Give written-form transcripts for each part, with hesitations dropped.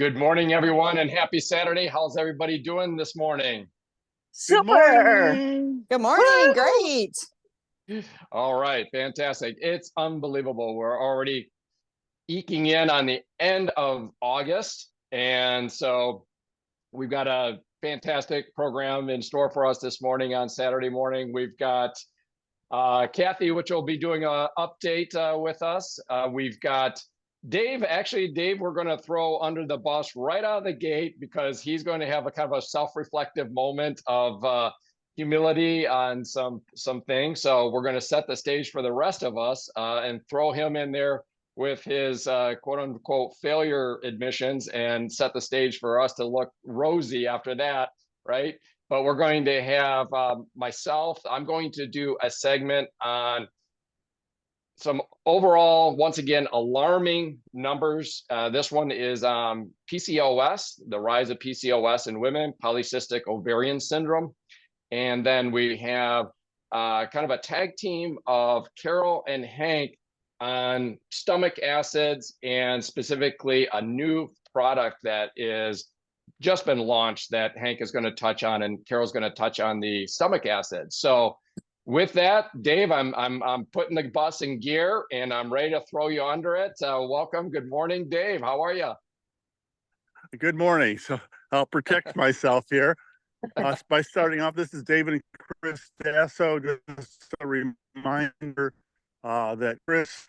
Good morning, everyone, and happy Saturday. How's everybody doing this morning? Super. Good morning. Good morning. Woo! Great. All right, fantastic. It's unbelievable. We're already eking in on the end of August. And so we've got a fantastic program in store for us this morning on Saturday morning. We've got Kathy, which will be doing an update with us. We've got Dave. Actually, Dave, we're going to throw under the bus right out of the gate because he's going to have a kind of a self-reflective moment of humility on some things. So we're going to set the stage for the rest of us and throw him in there with his quote unquote failure admissions and set the stage for us to look rosy after that, right? But we're going to have myself. I'm going to do a segment on some overall, once again, alarming numbers. This one is PCOS, the rise of PCOS in women, Polycystic Ovarian Syndrome. And then we have kind of a tag team of Carol and Hank on stomach acids, and specifically a new product that is just been launched that Hank is going to touch on, and Carol's going to touch on the stomach acid. So with that, Dave, I'm putting the bus in gear and I'm ready to throw you under it. Welcome. Good morning, Dave. How are you? Good morning. So I'll protect myself here by starting off. This is David and Chris Dasso. Just a reminder that Chris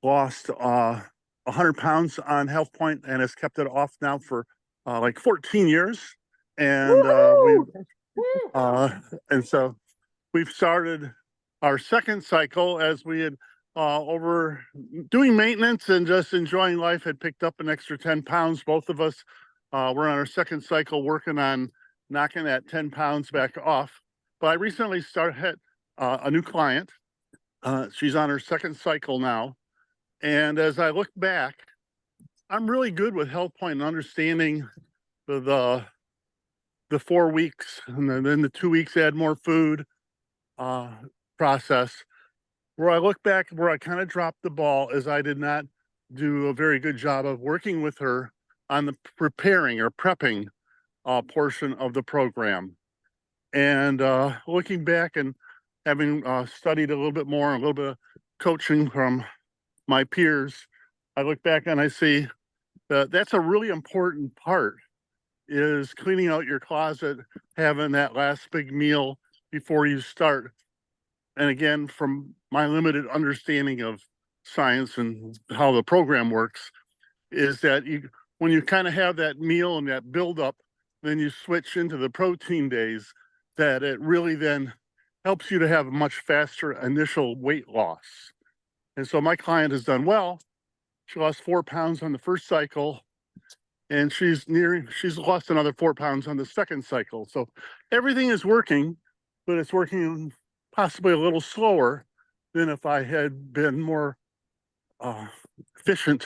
lost 100 pounds on HealthPointe and has kept it off now for like 14 years. And and so we've started our second cycle as we had over doing maintenance and just enjoying life, had picked up an extra 10 pounds. Both of us were on our second cycle working on knocking that 10 pounds back off. But I recently started a new client. She's on her second cycle now. And as I look back, I'm really good with HealthPointe and understanding the 4 weeks and then the 2 weeks add more food process. Where I look back, where I kind of dropped the ball is I did not do a very good job of working with her on the preparing or prepping portion of the program. And looking back and having studied a little bit more, a little bit of coaching from my peers, I look back and I see that that's a really important part, is cleaning out your closet, having that last big meal before you start. And again, from my limited understanding of science and how the program works, is that when you kind of have that meal and that buildup, then you switch into the protein days, that it really then helps you to have a much faster initial weight loss. And so my client has done well. She lost 4 pounds on the first cycle, and she's lost another 4 pounds on the second cycle. So everything is working, but it's working possibly a little slower than if I had been more efficient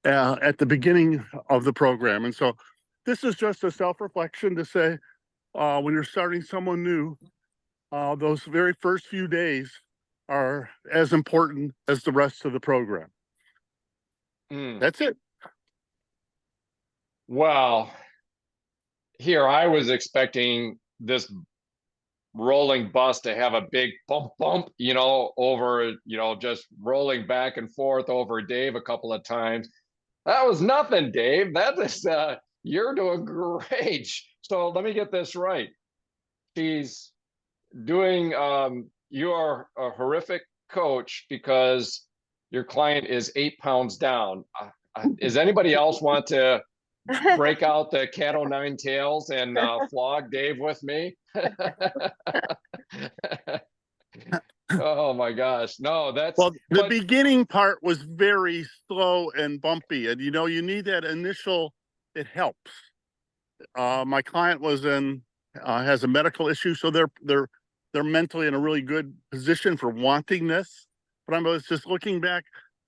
at the beginning of the program. And so this is just a self-reflection to say, when you're starting someone new, those very first few days are as important as the rest of the program. That's it. Well, here I was expecting this rolling bus to have a big bump, over, just rolling back and forth over Dave a couple of times. That was nothing, Dave. That is, you're doing great. So let me get this right. She's doing, you are a horrific coach because your client is 8 pounds down. Does anybody else want to break out the cat o' nine tails and flog Dave with me? Oh my gosh. No, that's... Well, the beginning part was very slow and bumpy, and you need that initial, it helps. My client has a medical issue, so they're mentally in a really good position for wanting this. But I was just looking back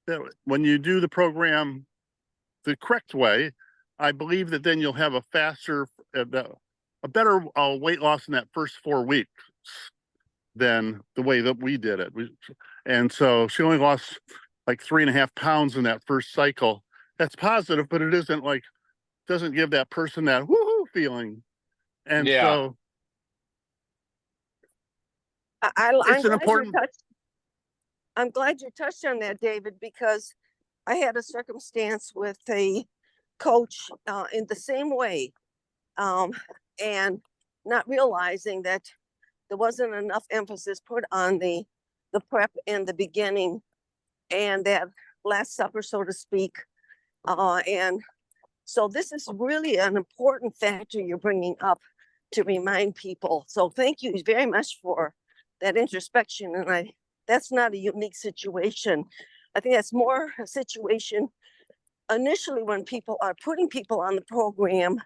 that when you do the program the correct way, I believe that then you'll have a faster, a better weight loss in that first 4 weeks than the way that we did it. And so she only lost like 3.5 pounds in that first cycle. that's positive, but it isn't like, doesn't give that person that woohoo feeling. And Yeah. so it's an important. I'm glad you touched on that, David, because I had a circumstance with a coach in the same way, and not realizing that there wasn't enough emphasis put on the prep in the beginning and that last supper, so to speak. And so this is really an important factor you're bringing up to remind people. So thank you very much for that introspection. And that's not a unique situation. I think that's more a situation initially when people are putting people on the program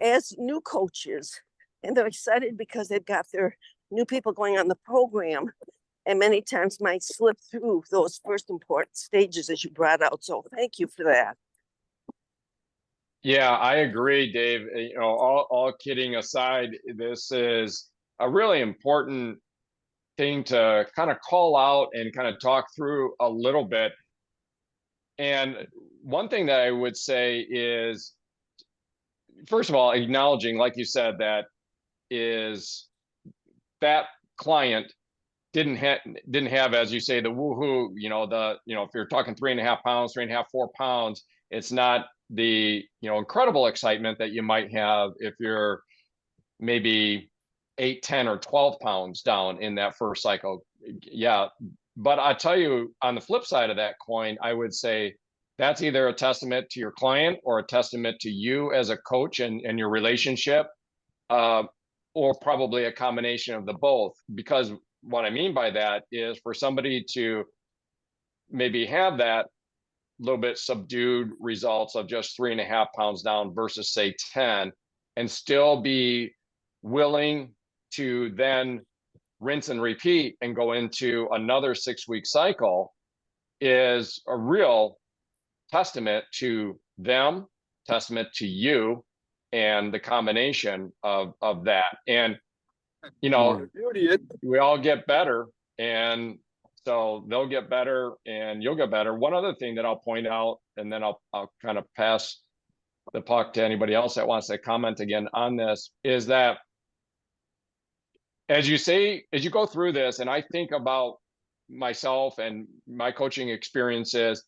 as new coaches, and they're excited because they've got their new people going on the program, and many times might slip through those first important stages as you brought out. So thank you for that. Yeah, I agree, Dave. You know, all kidding aside, this is a really important thing to kind of call out and kind of talk through a little bit. And one thing that I would say is, first of all, acknowledging, like you said, that is that client didn't have, as you say, the woohoo, if you're talking 3.5 pounds, 3.5, 4 pounds, it's not the, incredible excitement that you might have if you're maybe 8, 10, or 12 pounds down in that first cycle. Yeah. But I tell you, on the flip side of that coin, I would say that's either a testament to your client or a testament to you as a coach and your relationship, or probably a combination of the both. Because what I mean by that is, for somebody to maybe have that little bit subdued results of just 3.5 pounds down versus say 10, and still be willing to then rinse and repeat and go into another 6-week cycle, is a real testament to them, testament to you, and the combination of that. And we all get better, and so they'll get better and you'll get better. One other thing that I'll point out, and then I'll kind of pass the puck to anybody else that wants to comment again on this, is that as you go through this, and I think about myself and my coaching experiences,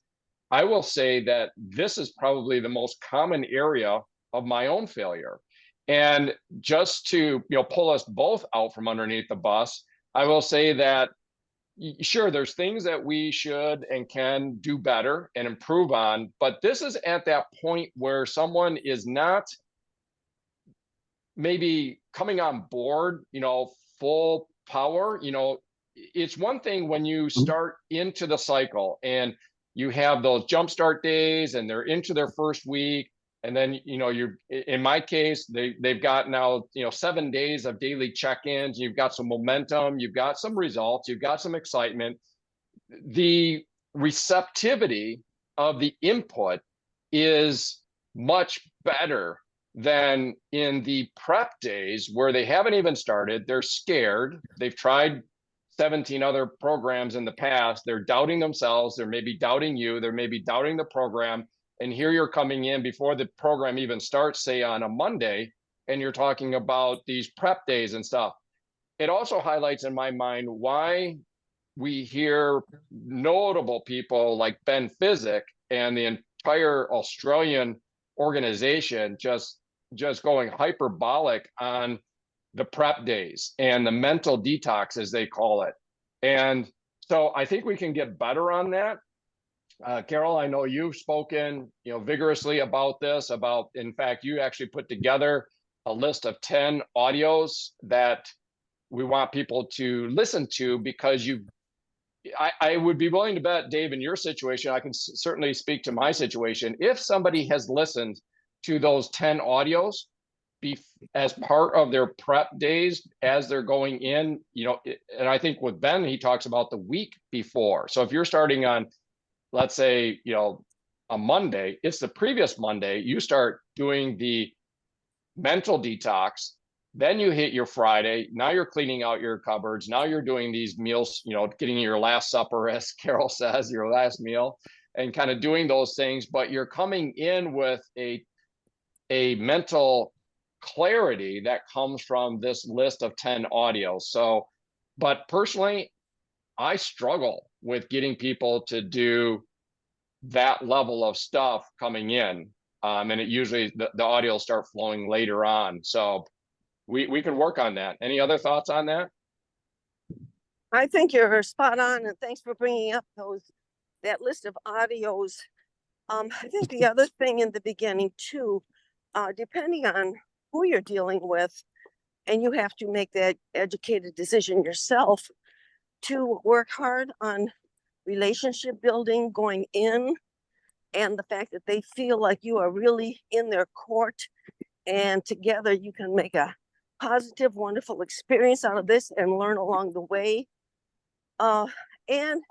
I will say that this is probably the most common area of my own failure. And just to pull us both out from underneath the bus, I will say that sure, there's things that we should and can do better and improve on, but this is at that point where someone is not maybe coming on board, full power. It's one thing when you start into the cycle and you have those jumpstart days and they're into their first week. And then, you're, in my case, they've got now, 7 days of daily check-ins. You've got some momentum, you've got some results, you've got some excitement. The receptivity of the input is much better than in the prep days where they haven't even started. They're scared. They've tried 17 other programs in the past. They're doubting themselves. They're maybe doubting you. They're maybe doubting the program. And here you're coming in before the program even starts, say on a Monday, and you're talking about these prep days and stuff. It also highlights in my mind why we hear notable people like Ben Physick and the entire Australian organization just going hyperbolic on the prep days and the mental detox, as they call it. And so I think we can get better on that. Carol, I know you've spoken, vigorously about this, in fact, you actually put together a list of 10 audios that we want people to listen to, because I would be willing to bet, Dave, in your situation, I can certainly speak to my situation. If somebody has listened to those 10 audios as part of their prep days, as they're going in, and I think with Ben, he talks about the week before. So if you're starting on, let's say, a Monday, it's the previous Monday, you start doing the mental detox, then you hit your Friday, now you're cleaning out your cupboards, now you're doing these meals, getting your last supper, as Carol says, your last meal. and kind of doing those things, but you're coming in with a mental clarity that comes from this list of 10 audios. So, but personally, I struggle with getting people to do that level of stuff coming in. And it usually, the audio start flowing later on. So we can work on that. Any other thoughts on that? I think you're spot on, and thanks for bringing up that list of audios. I think the other thing in the beginning too, depending on who you're dealing with, and you have to make that educated decision yourself, to work hard on relationship building going in, and the fact that they feel like you are really in their court, and together you can make a positive, wonderful experience out of this and learn along the way. And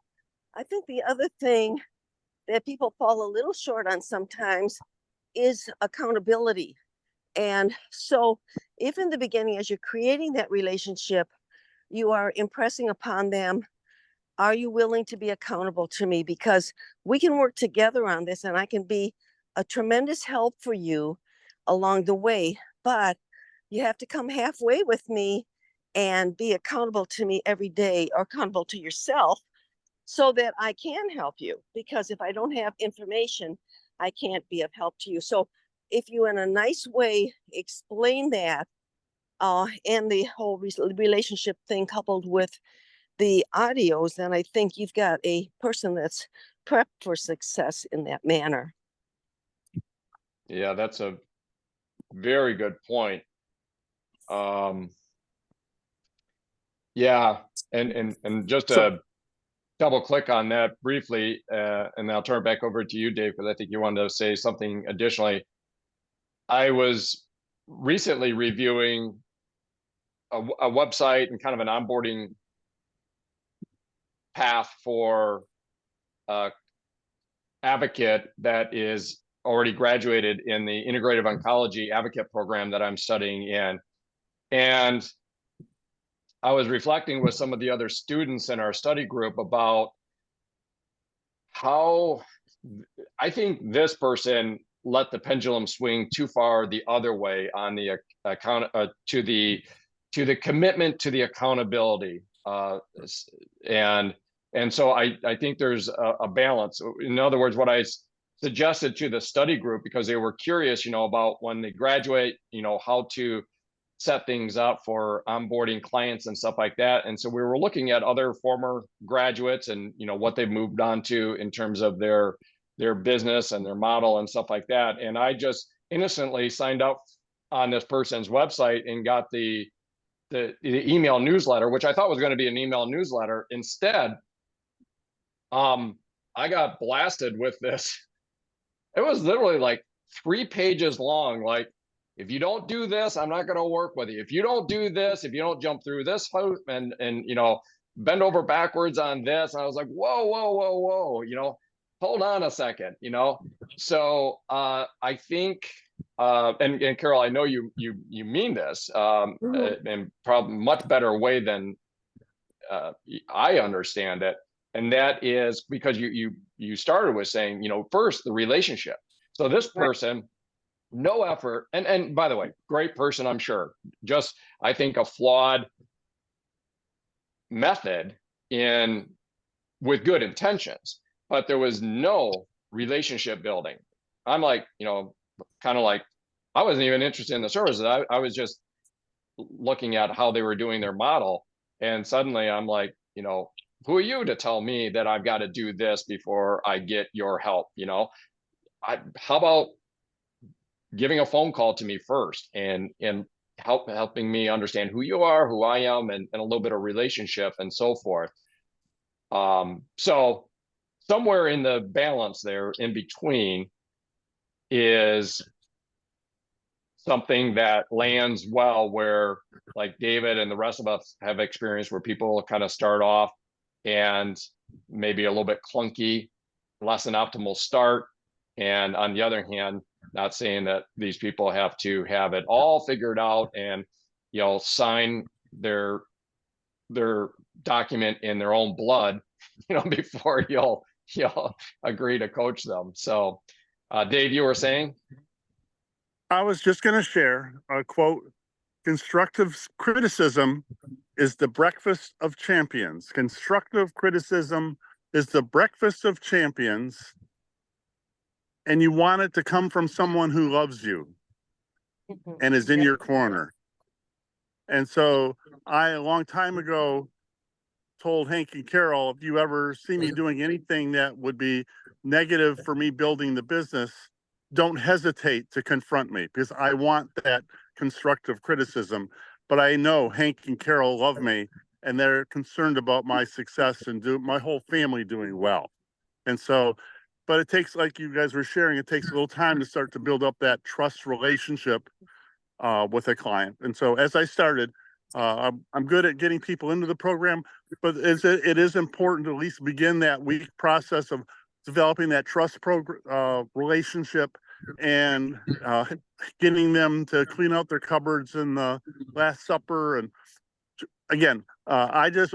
I think the other thing that people fall a little short on sometimes is accountability. And so if in the beginning, as you're creating that relationship, you are impressing upon them, are you willing to be accountable to me? Because we can work together on this, and I can be a tremendous help for you along the way, but you have to come halfway with me and be accountable to me every day, or accountable to yourself, so that I can help you. Because if I don't have information, I can't be of help to you. So if you in a nice way explain that, and the whole relationship thing coupled with the audios, then I think you've got a person that's prepped for success in that manner. Yeah, that's a very good point. Yeah, and just to double click on that briefly, and I'll turn it back over to you, Dave, because I think you wanted to say something additionally. I was recently reviewing a website and kind of an onboarding path for advocate that is already graduated in the integrative oncology advocate program that I'm studying in. And I was reflecting with some of the other students in our study group about how I think this person let the pendulum swing too far the other way on the account to the commitment to the accountability, and so I think there's a balance. In other words, what I suggested to the study group, because they were curious, about when they graduate, how to set things up for onboarding clients and stuff like that. And so we were looking at other former graduates and what they've moved on to in terms of their business and their model and stuff like that. And I just innocently signed up on this person's website and got the email newsletter, which I thought was going to be an email newsletter. Instead, I got blasted with this. It was literally like 3 pages long. Like, if you don't do this, I'm not going to work with you. If you don't do this, if you don't jump through this hoop and bend over backwards on this. And I was like, whoa, hold on a second, So I think, and Carol, I know you mean this, in probably much better way than I understand it. And that is because you started with saying, first the relationship. So this person, no effort, and by the way, great person, I'm sure. Just, I think, a flawed method with good intentions, but there was no relationship building. I'm like, kind of like, I wasn't even interested in the services. I was just looking at how they were doing their model, and suddenly I'm like, who are you to tell me that I've got to do this before I get your help? How about giving a phone call to me first and helping me understand who you are, who I am, and a little bit of relationship and so forth. So somewhere in the balance there in between is something that lands well, where like David and the rest of us have experienced, where people kind of start off and maybe a little bit clunky, less than optimal start. And on the other hand, not saying that these people have to have it all figured out and, sign their document in their own blood, before you'll agree to coach them. So, Dave, you were saying? I was just going to share a quote. Constructive criticism is the breakfast of champions. Constructive criticism is the breakfast of champions. And you want it to come from someone who loves you and is in your corner. And so I, a long time ago, told Hank and Carol, if you ever see me doing anything that would be negative for me building the business, don't hesitate to confront me, because I want that constructive criticism. But I know Hank and Carol love me, and they're concerned about my success and my whole family doing well. And so, but it takes, like you guys were sharing, it takes a little time to start to build up that trust relationship with a client. And so as I started, I'm good at getting people into the program, but it is important to at least begin that week process of developing that trust relationship, and getting them to clean out their cupboards in the Last Supper. And again, I just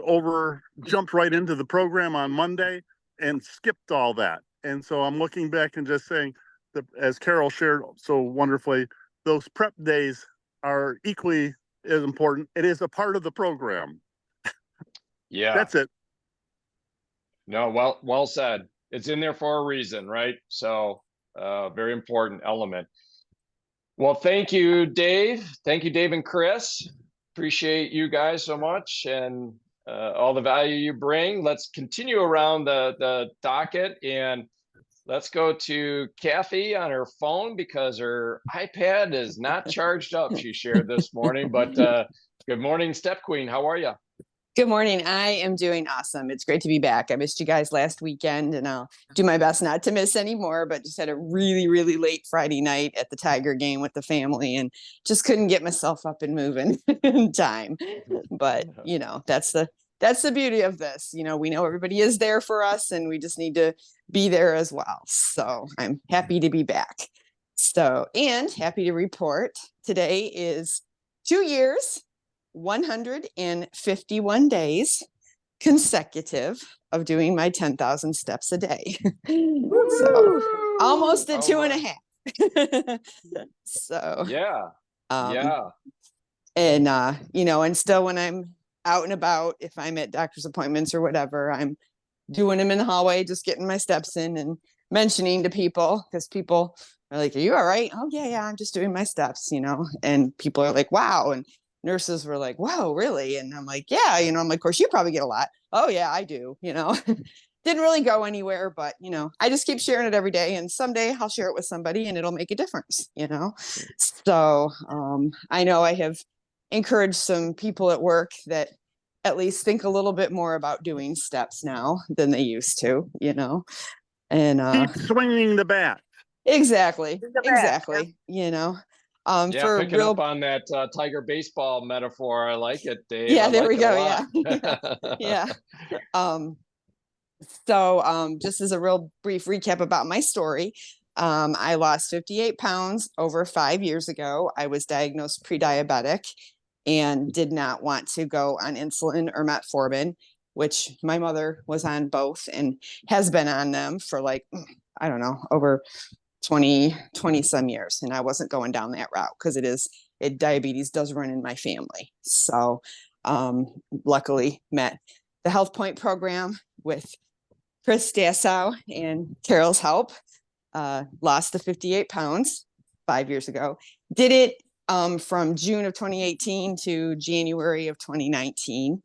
jumped right into the program on Monday and skipped all that. And so I'm looking back and just saying that, as Carol shared so wonderfully, those prep days are equally as important. It is a part of the program. Yeah. That's it. No, well said. It's in there for a reason, right? So, very important element. Well, thank you, Dave. Thank you, Dave and Chris. Appreciate you guys so much, and all the value you bring. Let's continue around the docket, and let's go to Kathy on her phone because her iPad is not charged up, she shared this morning. But good morning, Step Queen. How are you? Good morning. I am doing awesome. It's great to be back. I missed you guys last weekend, and I'll do my best not to miss any more, but just had a really, really late Friday night at the Tiger game with the family and just couldn't get myself up and moving in time. But, that's the beauty of this. We know everybody is there for us, and we just need to be there as well. So I'm happy to be back. And happy to report today is 2 years, 151 days consecutive of doing my 10,000 steps a day. So almost at 2.5. So yeah. And and still when I'm out and about, if I'm at doctor's appointments or whatever, I'm doing them in the hallway, just getting my steps in and mentioning to people, because people are like, "Are you all right?" "Oh yeah, I'm just doing my steps," and people are like, "Wow." And nurses were like, "Whoa, really?" And I'm like, "Yeah," I'm like, "Of course you probably get a lot." "Oh yeah, I do." Didn't really go anywhere, but I just keep sharing it every day, and someday I'll share it with somebody and it'll make a difference. So I know I have encouraged some people at work that at least think a little bit more about doing steps now than they used to, and Keep swinging the bat. exactly, Yeah, for picking real, up on that Tiger baseball metaphor. I like it, Dave. yeah, I there like we it go. a Yeah. lot. So just as a real brief recap about my story, I lost 58 pounds over 5 years ago. I was diagnosed pre-diabetic and did not want to go on insulin or metformin, which my mother was on both and has been on them for I don't know, over 20 some years. And I wasn't going down that route because diabetes does run in my family. So luckily met the HealthPointe program with Chris Dassow and Carol's help. Lost the 58 pounds 5 years ago. Did it from June of 2018 to January of 2019.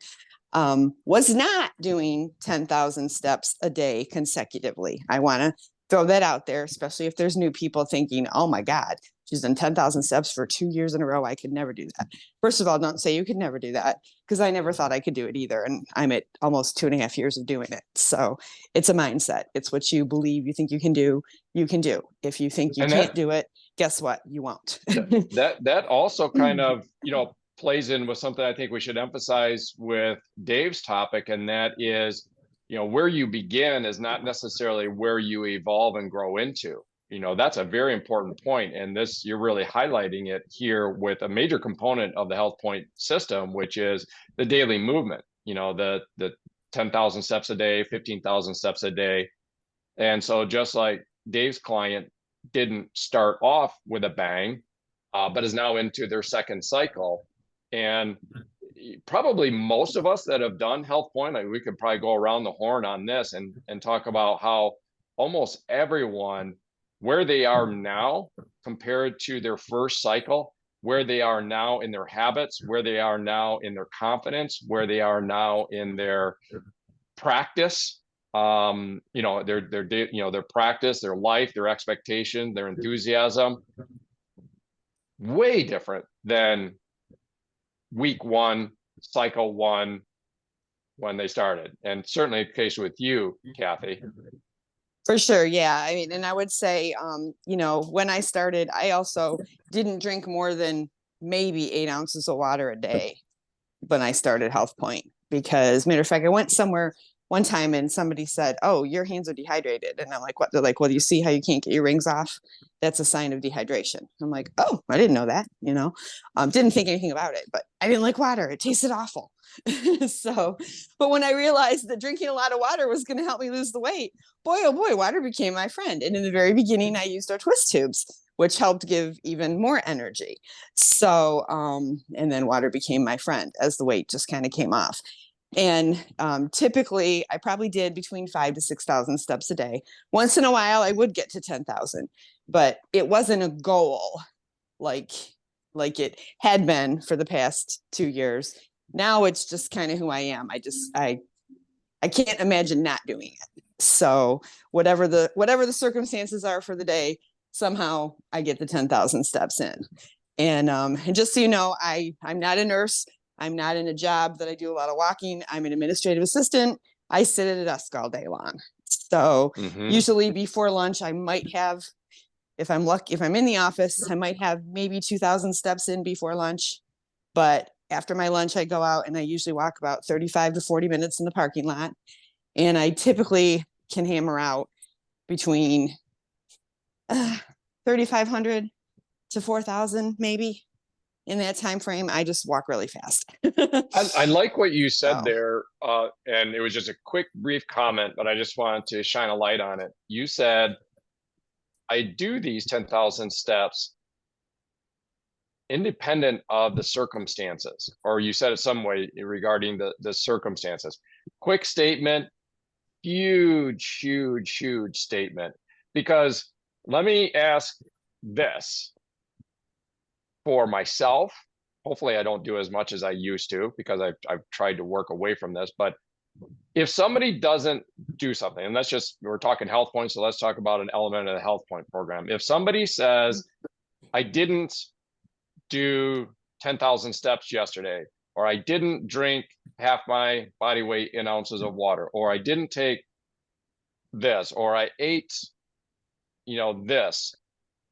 Was not doing 10,000 steps a day consecutively. I want to throw that out there, especially if there's new people thinking, "Oh my God, she's done 10,000 steps for 2 years in a row. I could never do that." First of all, don't say you could never do that, because I never thought I could do it either. And I'm at almost 2.5 years of doing it. So it's a mindset. It's what you believe you think you can do. You can do. If you think you can't do it, guess what? You won't. that also kind of, plays in with something I think we should emphasize with Dave's topic. And that is, where you begin is not necessarily where you evolve and grow into. That's a very important point. And you're really highlighting it here with a major component of the HealthPointe system, which is the daily movement, the 10,000 steps a day, 15,000 steps a day. And so just like Dave's client didn't start off with a bang, but is now into their second cycle. And probably most of us that have done HealthPointe, like we could probably go around the horn on this and talk about how almost everyone, where they are now compared to their first cycle, where they are now in their habits, where they are now in their confidence, where they are now in their practice, their practice, their life, their expectation, their enthusiasm, way different than week one, cycle one, when they started. And certainly the case with you, Kathy. For sure. Yeah. I mean, and I would say, when I started, I also didn't drink more than maybe 8 ounces of water a day when I started HealthPointe, because matter of fact, I went somewhere one time and somebody said, "Oh, your hands are dehydrated." And I'm like, "What?" They're like, "Well, do you see how you can't get your rings off? That's a sign of dehydration." I'm like, "Oh, I didn't know that," didn't think anything about it, but I didn't like water. It tasted awful. But when I realized that drinking a lot of water was going to help me lose the weight, boy, oh boy, water became my friend. And in the very beginning, I used our twist tubes, which helped give even more energy. So, and then water became my friend as the weight just kind of came off. And typically, I probably did between 5,000 to 6,000 steps a day. Once in a while, I would get to 10,000, but it wasn't a goal like it had been for the past 2 years. Now it's just kind of who I am. I can't imagine not doing it. So whatever the circumstances are for the day, somehow I get the 10,000 steps in. And just so you know, I'm not a nurse. I'm not in a job that I do a lot of walking. I'm an administrative assistant. I sit at a desk all day long. So usually before lunch, I might have, if I'm lucky, if I'm in the office, I might have maybe 2,000 steps in before lunch. But after my lunch, I go out and I usually walk about 35 to 40 minutes in the parking lot. And I typically can hammer out between 3,500 to 4,000, maybe. In that time frame, I just walk really fast. I like what you said Oh. there, and it was just a quick, brief comment, but I just wanted to shine a light on it. You said, I do these 10,000 steps independent of the circumstances, or you said it some way regarding the circumstances. Quick statement, huge, huge, huge statement. Because let me ask this for myself. Hopefully I don't do as much as I used to, because I've tried to work away from this. But if somebody doesn't do something, and we're talking HealthPointe, so let's talk about an element of the HealthPointe program. If somebody says, I didn't do 10,000 steps yesterday, or I didn't drink half my body weight in ounces of water, or I didn't take this, or I ate, this.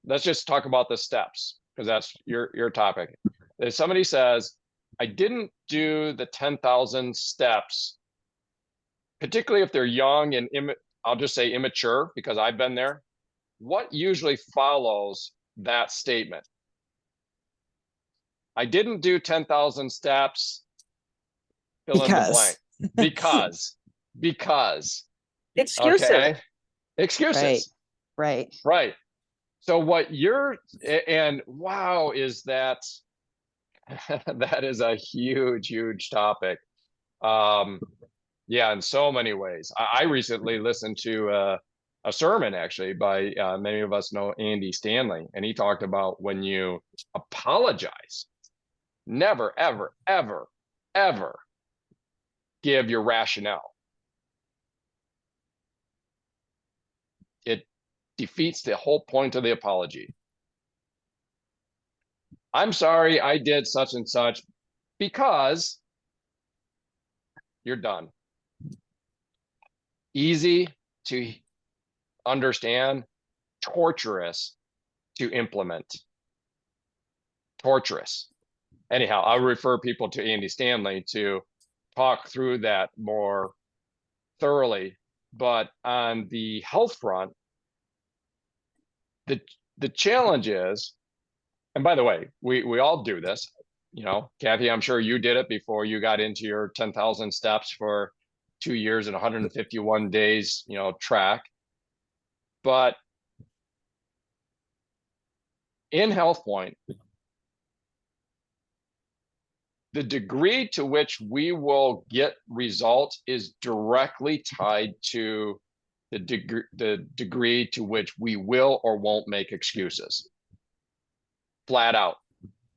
Let's just talk about the steps, because that's your topic. If somebody says, I didn't do the 10,000 steps, particularly if they're young and I'll just say immature, because I've been there, what usually follows that statement? I didn't do 10,000 steps, fill in the blank. Because. Excuses. Okay. Excuses. Right. So wow, is that is a huge, huge topic. In so many ways. I recently listened to a sermon, actually, by many of us know Andy Stanley, and he talked about when you apologize, never, ever, ever, ever give your rationale. It defeats the whole point of the apology. I'm sorry, I did such and such, because you're done. Easy to understand, torturous to implement. Torturous. Anyhow, I'll refer people to Andy Stanley to talk through that more thoroughly. But on the health front, the challenge is, and by the way, we all do this, Kathy, I'm sure you did it before you got into your 10,000 steps for 2 years and 151 days, track. But in HealthPointe, the degree to which we will get results is directly tied to the degree to which we will or won't make excuses. Flat out.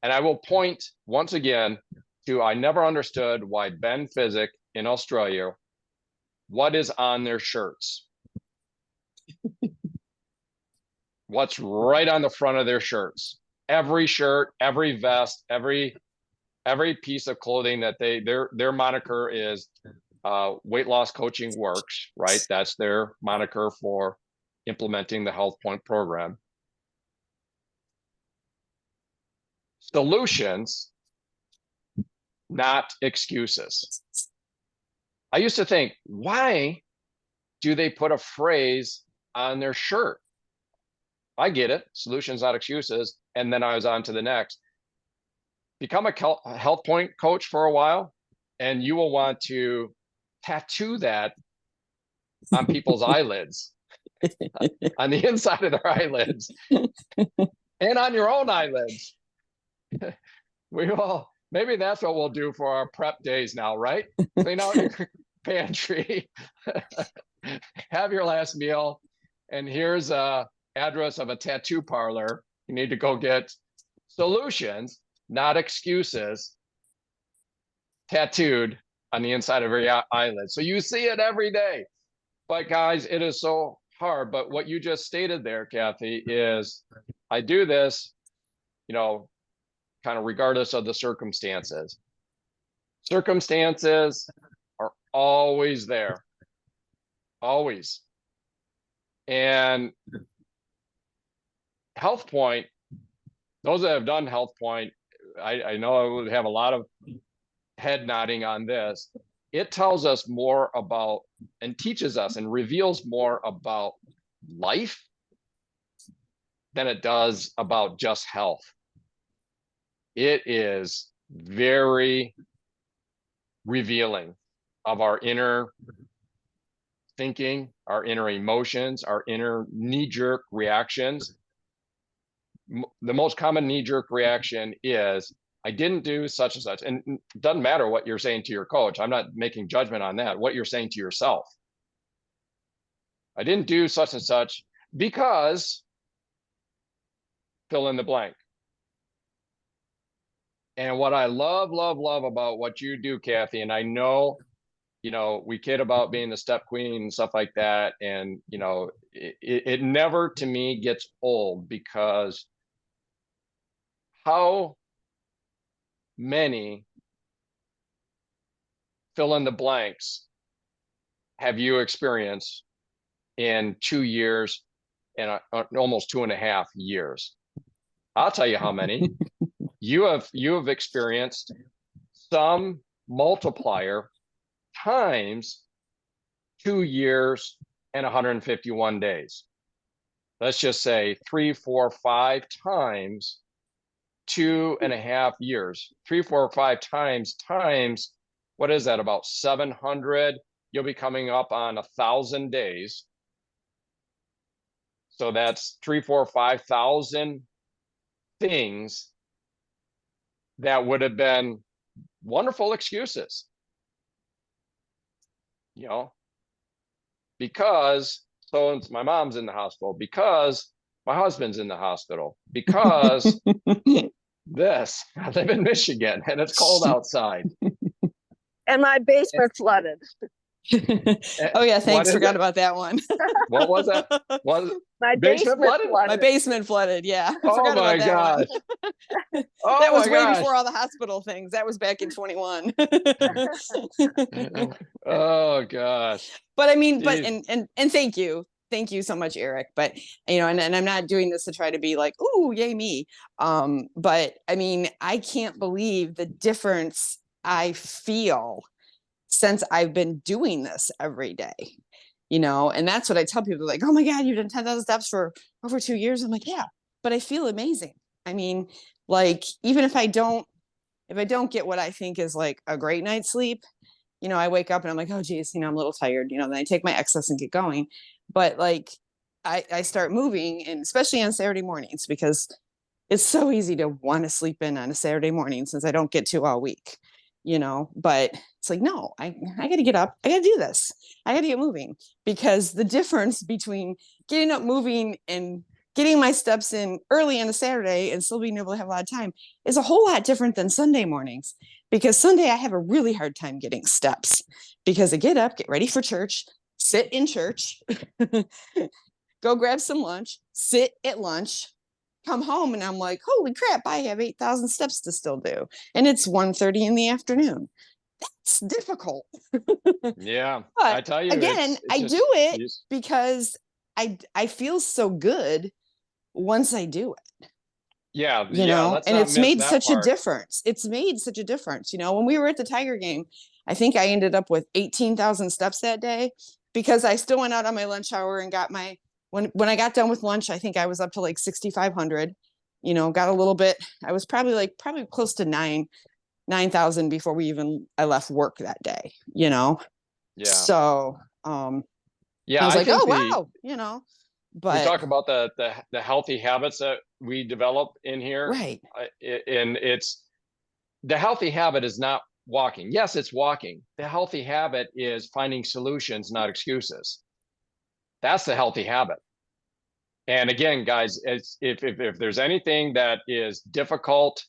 And I will point once again to, I never understood why Ben Physic in Australia, what is on their shirts? What's right on the front of their shirts? Every shirt, every vest, every piece of clothing that their moniker is weight loss coaching works, right? That's their moniker for implementing the HealthPointe program. Solutions, not excuses. I used to think, why do they put a phrase on their shirt? I get it, solutions, not excuses. And then I was on to the next. Become a HealthPointe coach for a while, and you will want to tattoo that on people's eyelids, on the inside of their eyelids, and on your own eyelids. We will, maybe that's what we'll do for our prep days now, right? Clean out your pantry, have your last meal, and here's a address of a tattoo parlor. You need to go get solutions, not excuses, tattooed on the inside of your eyelid. So you see it every day. But guys, it is so hard. But what you just stated there, Kathy, is I do this, kind of regardless of the circumstances. Circumstances are always there. Always. And HealthPointe, those that have done HealthPointe, I know I would have a lot of head nodding on this. It tells us more about and teaches us and reveals more about life than it does about just health. It is very revealing of our inner thinking, our inner emotions, our inner knee-jerk reactions. The most common knee-jerk reaction is, I didn't do such and such. And it doesn't matter what you're saying to your coach. I'm not making judgment on that. What you're saying to yourself. I didn't do such and such because fill in the blank. And what I love about what you do, Kathy, and I know, we kid about being the step queen and stuff like that. And, it never to me gets old, because how many fill in the blanks have you experienced in 2 years and almost 2.5 years? I'll tell you how many. You have experienced some multiplier times 2 years and 151 days. Let's just say 3, 4, 5 times 2.5 years. 3, 4, 5 times, what is that, about 700? You'll be coming up on 1,000 days. So that's 3, 4, 5,000 things that would have been wonderful excuses, because my mom's in the hospital, because my husband's in the hospital, because this, I live in Michigan and it's cold outside. And my basement flooded. Oh yeah, thanks. Forgot about that one. What was that? My basement flooded. My basement flooded. Yeah. Oh my gosh. Oh, that was my way gosh. before all the hospital things. That was back in 21. Oh gosh. But I mean, Jeez. and thank you. Thank you so much, Eric. But and I'm not doing this to try to be like, ooh, yay me. But I mean, I can't believe the difference I feel since I've been doing this every day, and that's what I tell people, like, oh my God, you've done 10,000 steps for over 2 years. I'm like, yeah, but I feel amazing. I mean, like, even if I don't get what I think is like a great night's sleep, I wake up and I'm like, oh geez, I'm a little tired, then I take my excess and get going. But like, I start moving, and especially on Saturday mornings, because it's so easy to want to sleep in on a Saturday morning since I don't get to all week, but it's like, no, I got to get up. I got to do this. I got to get moving, because the difference between getting up, moving, and getting my steps in early on a Saturday and still being able to have a lot of time is a whole lot different than Sunday mornings, because Sunday I have a really hard time getting steps, because I get up, get ready for church, sit in church, go grab some lunch, sit at lunch, come home, and I'm like, holy crap, I have 8,000 steps to still do. And it's 1:30 in the afternoon. That's difficult. Yeah, But I tell you, again, I just, do it because I feel so good once I do it, yeah, let's and not it's miss made that such a part. difference. It's made such a difference. When we were at the Tiger game, I think I ended up with 18,000 steps that day, because I still went out on my lunch hour and got my, when I got done with lunch, I think I was up to like 6,500, got a little bit. I was probably close to 9,000 before I left work that day, Yeah. So, Yeah, I was like, think oh, wow, we but talk about the healthy habits that we develop in here. right. And the healthy habit is not walking. Yes, it's walking. The healthy habit is finding solutions, not excuses. That's the healthy habit. And again, guys, if there's anything that is difficult,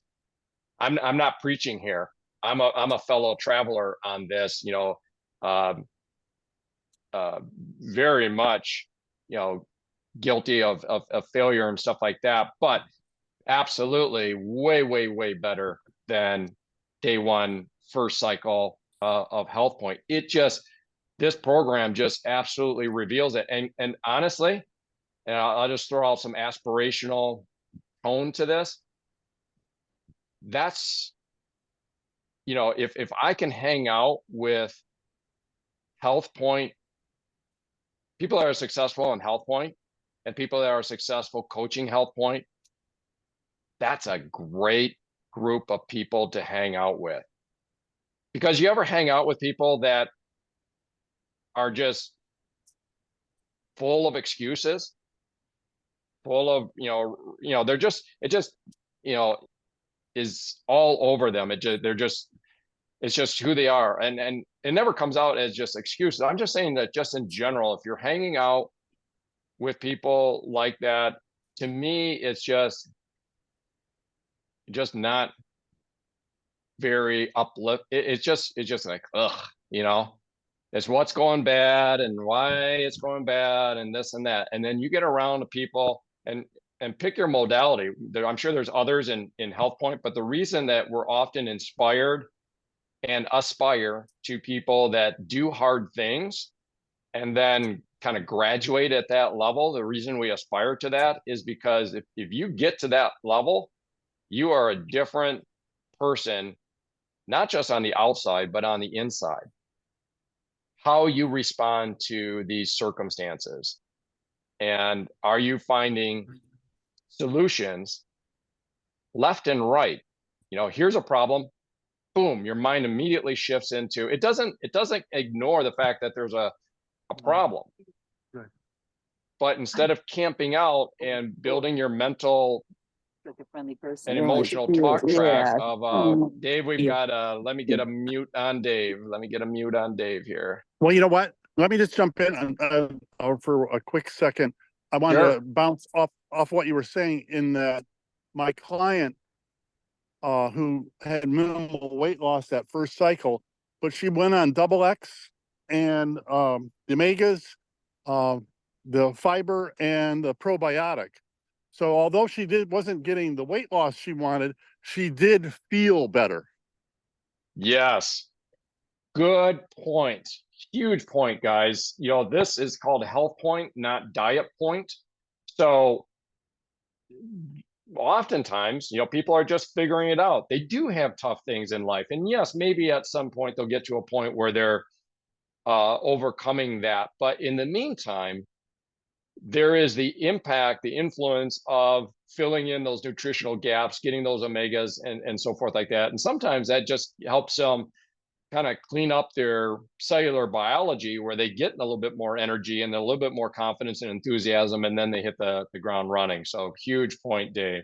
I'm not preaching here. I'm a fellow traveler on this, very much, guilty of failure and stuff like that, but absolutely way, way, way better than day one, first cycle of HealthPointe. This program just absolutely reveals it. And honestly, and I'll just throw out some aspirational tone to this. That's, if I can hang out with HealthPointe, people that are successful in HealthPointe, and people that are successful coaching HealthPointe, that's a great group of people to hang out with. Because you ever hang out with people that are just full of excuses, full of, they're just, it just, is all over them. It's just who they are. And it never comes out as just excuses. I'm just saying that just in general, if you're hanging out with people like that, to me, it's just not very uplift. It's just like, ugh, it's what's going bad and why it's going bad and this and that. And then you get around to people and pick your modality. I'm sure there's others in HealthPointe, but the reason that we're often inspired and aspire to people that do hard things and then kind of graduate at that level, the reason we aspire to that is because if you get to that level, you are a different person, not just on the outside, but on the inside. How you respond to these circumstances. And are you finding solutions left and right? Here's a problem. Boom, your mind immediately shifts into it. Doesn't ignore the fact that there's a problem. Right. But instead of camping out and building your mental like a friendly person. and emotional talk track of Dave, we've got let me get a mute on Dave. Let me get a mute on Dave here. Well, you know what? Let me just jump in for a quick second. I wanted to bounce off what you were saying in that my client who had minimal weight loss that first cycle, but she went on double X and the omegas, the fiber, and the probiotic. So although she wasn't getting the weight loss she wanted, she did feel better. Yes. Good point. Huge point, guys. This is called HealthPointe, not DietPointe. So oftentimes, people are just figuring it out. They do have tough things in life. And yes, maybe at some point they'll get to a point where they're overcoming that. But in the meantime, there is the impact, the influence of filling in those nutritional gaps, getting those omegas and so forth like that. And sometimes that just helps them kind of clean up their cellular biology where they get a little bit more energy and a little bit more confidence and enthusiasm, and then they hit the ground running. So huge point, Dave.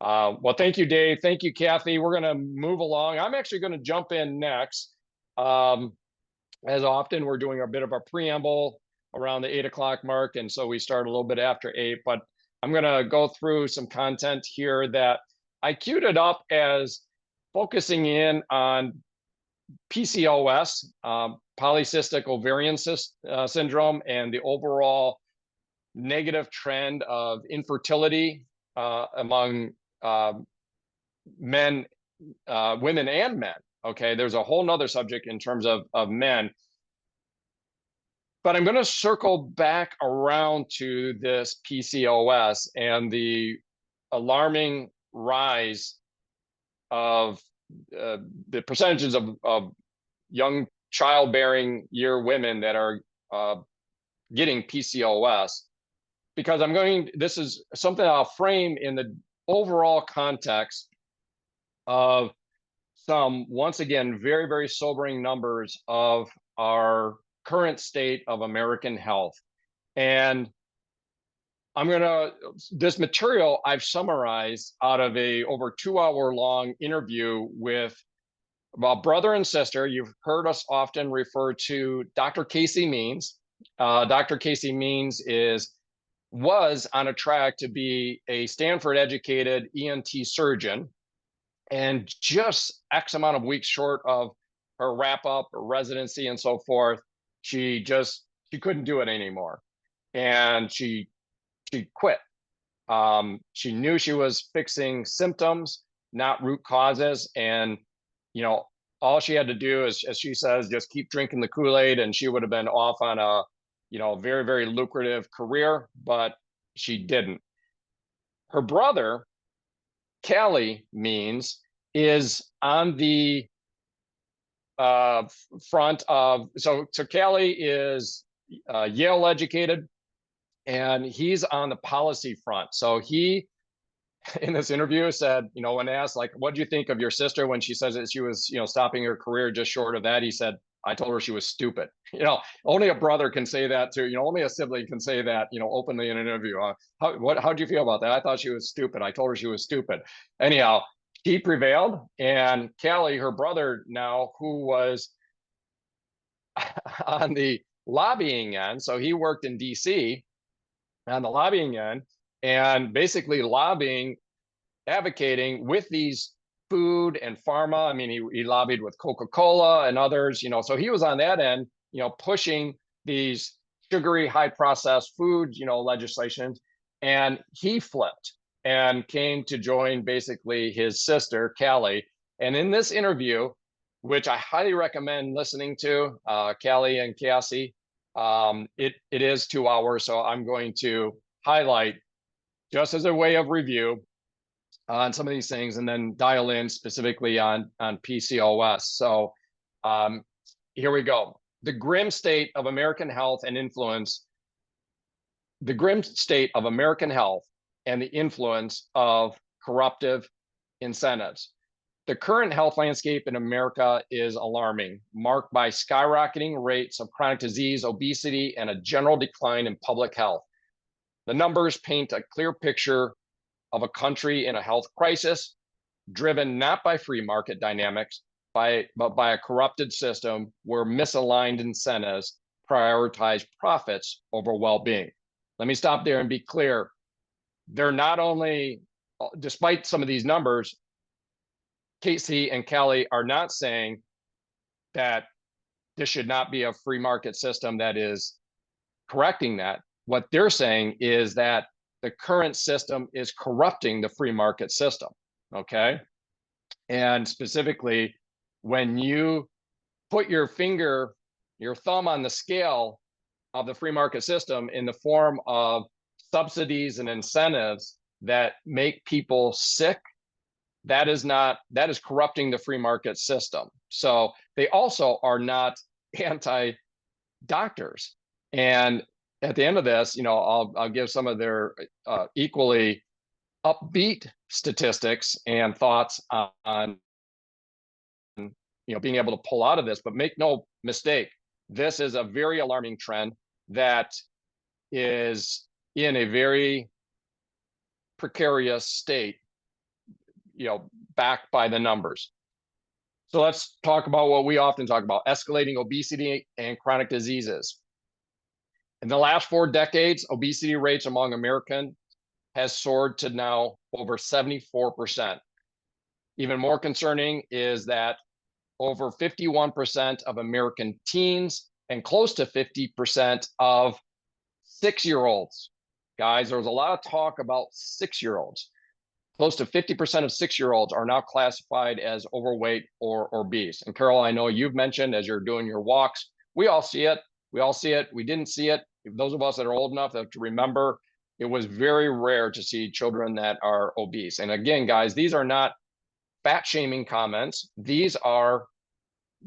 Well, thank you, Dave. Thank you, Kathy. We're going to move along. I'm actually going to jump in next. As often, we're doing a bit of a preamble around the 8 o'clock mark, and so we start a little bit after 8, but I'm going to go through some content here that I queued it up as focusing in on PCOS, Polycystic Ovarian Syndrome, and the overall negative trend of infertility among men, women and men. Okay, there's a whole nother subject in terms of men. But I'm going to circle back around to this PCOS and the alarming rise of the percentages of young childbearing year women that are getting PCOS, because this is something I'll frame in the overall context of some, once again, very, very sobering numbers of our current state of American health. And this material I've summarized out of a over 2-hour long interview with a brother and sister. You've heard us often refer to Dr. Casey Means. Dr. Casey Means was on a track to be a Stanford educated ENT surgeon, and just X amount of weeks short of her wrap up, her residency and so forth, she couldn't do it anymore. And she quit. She knew she was fixing symptoms, not root causes. And, all she had to do is, as she says, just keep drinking the Kool-Aid, and she would have been off on a, very, very lucrative career, but she didn't. Her brother, Callie Means, is on the front of, so Callie is Yale educated, and he's on the policy front. So he, in this interview, said, when asked, like, what do you think of your sister when she says that she was, stopping her career just short of that, he said, I told her she was stupid. Only a brother can say that to, only a sibling can say that, openly in an interview. How'd you feel about that? I thought she was stupid. I told her she was stupid. Anyhow, he prevailed, and Callie, her brother now, who was on the lobbying end, so he worked in DC on the lobbying end, and basically lobbying, advocating with these food and pharma. I mean, he lobbied with Coca-Cola and others, so he was on that end, pushing these sugary, high processed foods, legislations, and he flipped and came to join basically his sister, Callie. And in this interview, which I highly recommend listening to, Callie and Cassie, it is 2 hours, so I'm going to highlight, just as a way of review, on some of these things, and then dial in specifically on PCOS. So here we go. The grim state of American health and influence, the grim state of American health and the influence of corruptive incentives. The current health landscape in America is alarming, marked by skyrocketing rates of chronic disease, obesity, and a general decline in public health. The numbers paint a clear picture of a country in a health crisis, driven not by free market dynamics, but by a corrupted system where misaligned incentives prioritize profits over well-being. Let me stop there and be clear. They're not only, despite some of these numbers, Casey and Callie are not saying that this should not be a free market system that is correcting that. What they're saying is that the current system is corrupting the free market system, okay? And specifically, when you put your thumb on the scale of the free market system in the form of subsidies and incentives that make people sick, that is corrupting the free market system. So they also are not anti-doctors. And at the end of this, I'll give some of their equally upbeat statistics and thoughts on being able to pull out of this. But make no mistake, this is a very alarming trend that is in a very precarious state, backed by the numbers. So let's talk about what we often talk about: escalating obesity and chronic diseases. In the last 4 decades, obesity rates among Americans has soared to now over 74%. Even more concerning is that over 51% of American teens and close to 50% of 6-year-olds. Guys, there was a lot of talk about 6-year-olds. Close to 50% of 6-year-olds are now classified as overweight or obese. And Carol, I know you've mentioned as you're doing your walks, we all see it. We all see it. We didn't see it. Those of us that are old enough to remember, it was very rare to see children that are obese. And again, guys, these are not fat shaming comments. These are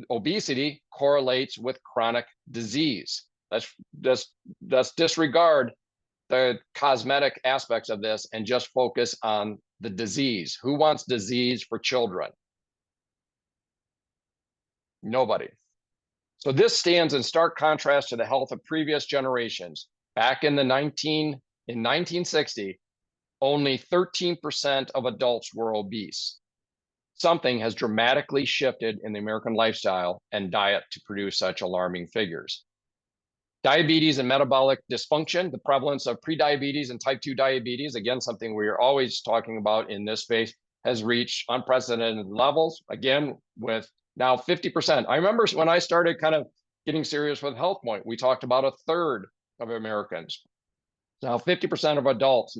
obesity correlates with chronic disease. Let's disregard the cosmetic aspects of this and just focus on the disease. Who wants disease for children? Nobody. So this stands in stark contrast to the health of previous generations. Back in 1960, only 13% of adults were obese. Something has dramatically shifted in the American lifestyle and diet to produce such alarming figures. Diabetes and metabolic dysfunction, the prevalence of prediabetes and type 2 diabetes, again, something we're always talking about in this space, has reached unprecedented levels, again, with now 50%. I remember when I started kind of getting serious with HealthPointe, we talked about 1/3 of Americans. Now 50% of adults.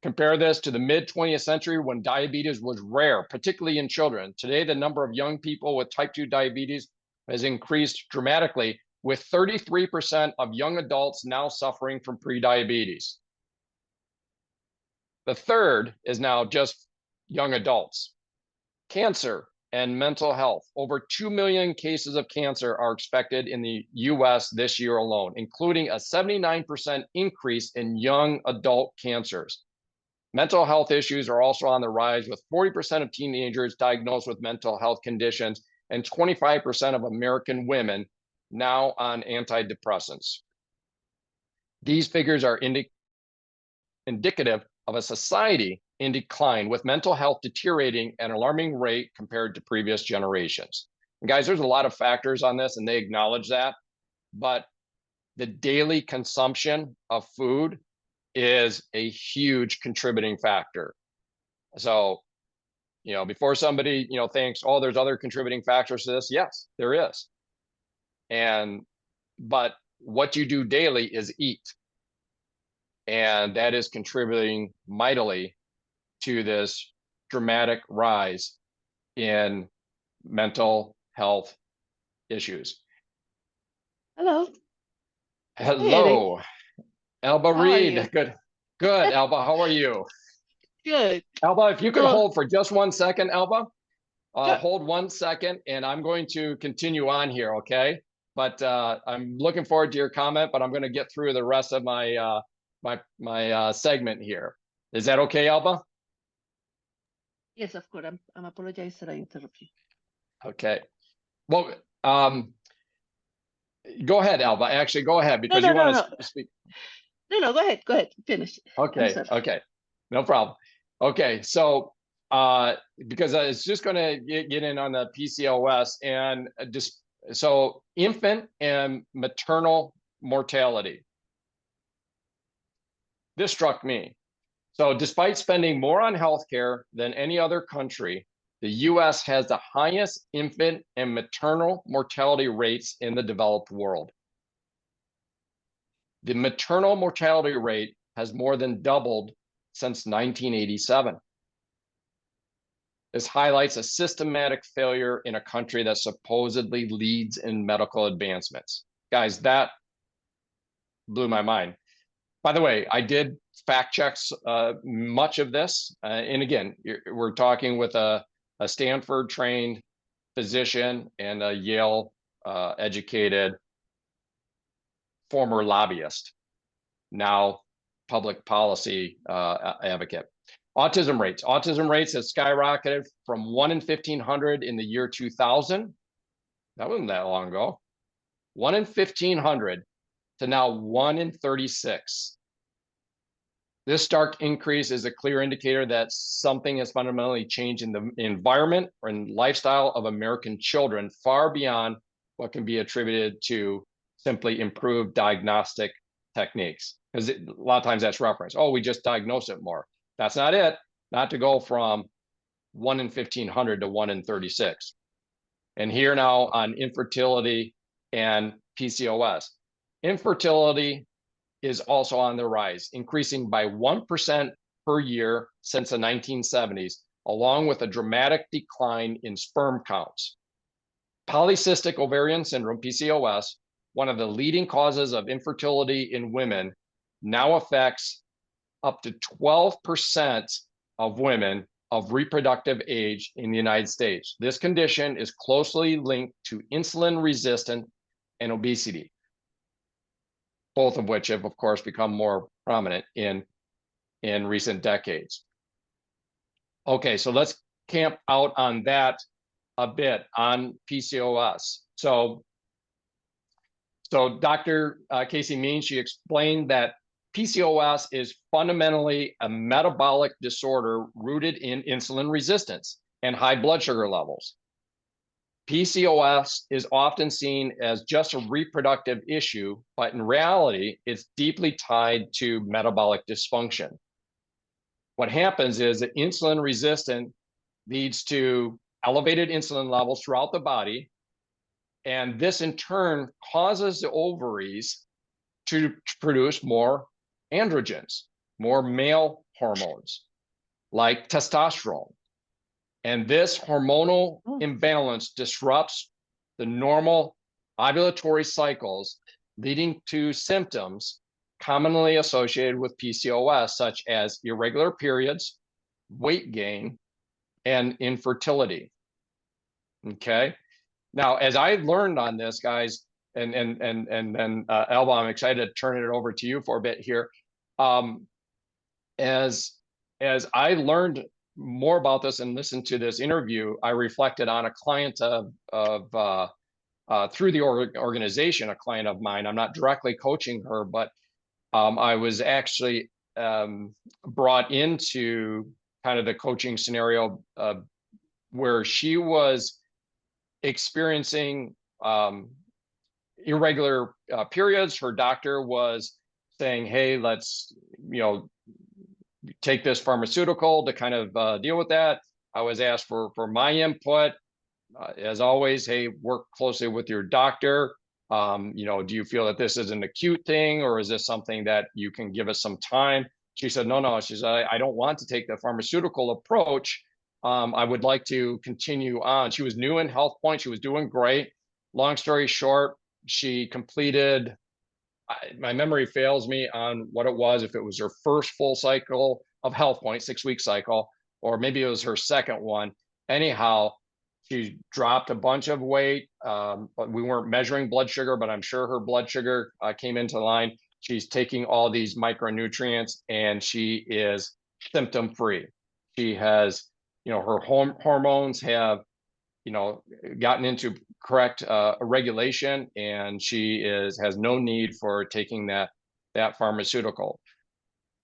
Compare this to the mid-20th century when diabetes was rare, particularly in children. Today, the number of young people with type 2 diabetes has increased dramatically, with 33% of young adults now suffering from prediabetes. The third is now just young adults. Cancer and mental health. Over 2 million cases of cancer are expected in the US this year alone, including a 79% increase in young adult cancers. Mental health issues are also on the rise, with 40% of teenagers diagnosed with mental health conditions and 25% of American women now on antidepressants. These figures are indicative of a society in decline, with mental health deteriorating at an alarming rate compared to previous generations. And guys, there's a lot of factors on this, and they acknowledge that, but the daily consumption of food is a huge contributing factor. So, before somebody, thinks, oh, there's other contributing factors to this. Yes, there is. But what you do daily is eat. And that is contributing mightily to this dramatic rise in mental health issues. Hello. Hello, Alba How are Reed. you? Good, Alba. How are you? Good. Alba, if you could Well- hold for just 1 second, Alba. Yeah. Hold 1 second, and I'm going to continue on here, okay? But I'm looking forward to your comment, but I'm going to get through the rest of my my segment here. Is that okay, Alba? Yes, of course. I'm apologize that I interrupt you. Okay. Well, go ahead, Alba. Actually, go ahead because no, you want no. to speak. No, go ahead. Go ahead. Finish. I'm Okay. sorry. Okay. No problem. Okay. So, because I was just going to get in on the PCOS and just so infant and maternal mortality. This struck me. So despite spending more on healthcare than any other country, the US has the highest infant and maternal mortality rates in the developed world. The maternal mortality rate has more than doubled since 1987. This highlights a systematic failure in a country that supposedly leads in medical advancements. Guys, that blew my mind. By the way, I did fact checks much of this. And again, we're talking with a Stanford trained physician and a Yale educated former lobbyist, now public policy advocate. Autism rates. Autism rates have skyrocketed from 1 in 1,500 in the year 2000 That wasn't that long ago. 1 in 1,500 to now 1 in 36. This stark increase is a clear indicator that something has fundamentally changed in the environment and lifestyle of American children, far beyond what can be attributed to simply improved diagnostic techniques. Because a lot of times that's referenced. Oh, we just diagnose it more. That's not it. Not to go from 1 in 1,500 to 1 in 36. And here now on infertility and PCOS. Infertility is also on the rise, increasing by 1% per year since the 1970s, along with a dramatic decline in sperm counts. Polycystic Ovarian Syndrome, PCOS, one of the leading causes of infertility in women, now affects up to 12% of women of reproductive age in the United States. This condition is closely linked to insulin resistance and obesity, both of which have, of course, become more prominent in recent decades. Okay, so let's camp out on that a bit on PCOS. So Dr. Casey Means, she explained that PCOS is fundamentally a metabolic disorder rooted in insulin resistance and high blood sugar levels. PCOS is often seen as just a reproductive issue, but in reality, it's deeply tied to metabolic dysfunction. What happens is that insulin resistance leads to elevated insulin levels throughout the body, and this in turn causes the ovaries to produce more androgens, more male hormones, like testosterone. And this hormonal imbalance disrupts the normal ovulatory cycles, leading to symptoms commonly associated with PCOS, such as irregular periods, weight gain, and infertility. Okay. Now, as I learned on this, guys, and then Alba, I'm excited to turn it over to you for a bit here. As I learned more about this and listened to this interview, I reflected on a client through the organization, a client of mine. I'm not directly coaching her, but I was actually brought into kind of the coaching scenario where she was experiencing irregular periods. Her doctor was saying, hey, let's, take this pharmaceutical to kind of deal with that. I was asked for my input. As always, hey, work closely with your doctor. Do you feel that this is an acute thing, or is this something that you can give us some time? She said, no. She said, I don't want to take the pharmaceutical approach. I would like to continue on. She was new in HealthPointe. She was doing great. Long story short, she completed, my memory fails me on what it was, if it was her first full cycle of HealthPointe, 6-week cycle, or maybe it was her second one. Anyhow, she dropped a bunch of weight, but we weren't measuring blood sugar, but I'm sure her blood sugar came into line. She's taking all these micronutrients and she is symptom-free. She has, her hormones have, gotten into correct regulation, and she has no need for taking that pharmaceutical.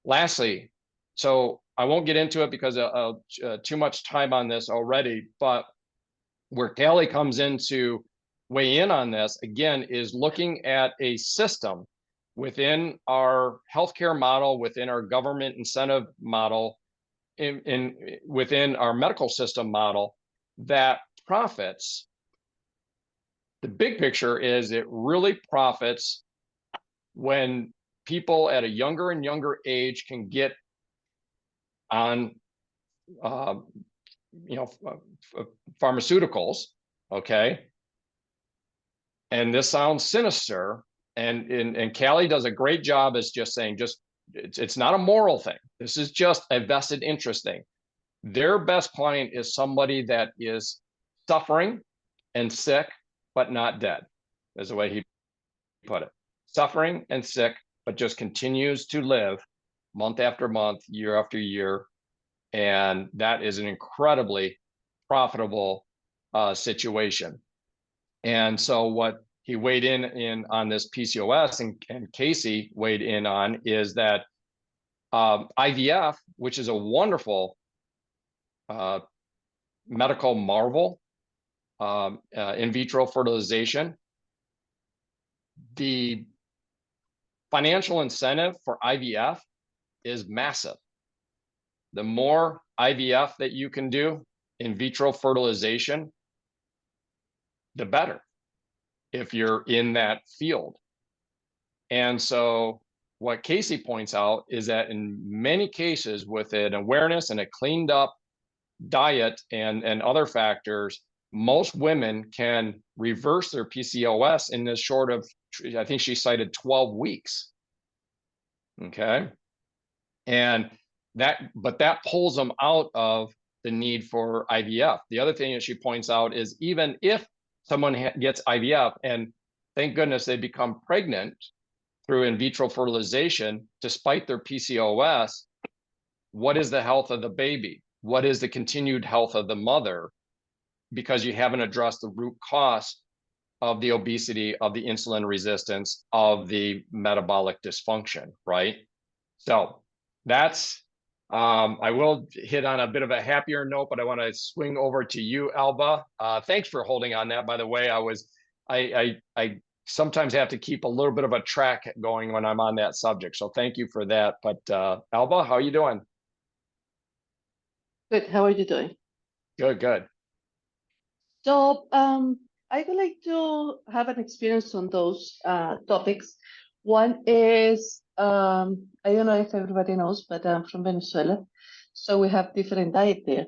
Lastly, so I won't get into it because too much time on this already, but where Callie comes in to weigh in on this, again, is looking at a system within our healthcare model, within our government incentive model, within our medical system model that profits. The big picture is it really profits when people at a younger and younger age can get on pharmaceuticals, okay? And this sounds sinister, and Callie does a great job as just saying, it's not a moral thing. This is just a vested interest thing. Their best client is somebody that is suffering and sick, but not dead, is the way he put it. Suffering and sick, but just continues to live month after month, year after year. And that is an incredibly profitable situation. And so what he weighed in on this PCOS and Casey weighed in on is that IVF, which is a wonderful medical marvel, in vitro fertilization, the financial incentive for IVF is massive. The more IVF that you can do, in vitro fertilization, the better if you're in that field. And so what Casey points out is that in many cases, with an awareness and a cleaned up diet and other factors, most women can reverse their PCOS in this short of, I think she cited 12 weeks. Okay. And but that pulls them out of the need for IVF. The other thing that she points out is even if someone gets IVF and thank goodness they become pregnant through in vitro fertilization, despite their PCOS, what is the health of the baby? What is the continued health of the mother? Because you haven't addressed the root cause of the obesity, of the insulin resistance, of the metabolic dysfunction, right? So that's, I will hit on a bit of a happier note, but I want to swing over to you, Alba. Thanks for holding on that, by the way. I sometimes have to keep a little bit of a track going when I'm on that subject. So thank you for that. But Alba, how are you doing? Good. How are you doing? Good, good. So I would like to have an experience on those topics. One is, I don't know if everybody knows, but I'm from Venezuela. So we have different diet there.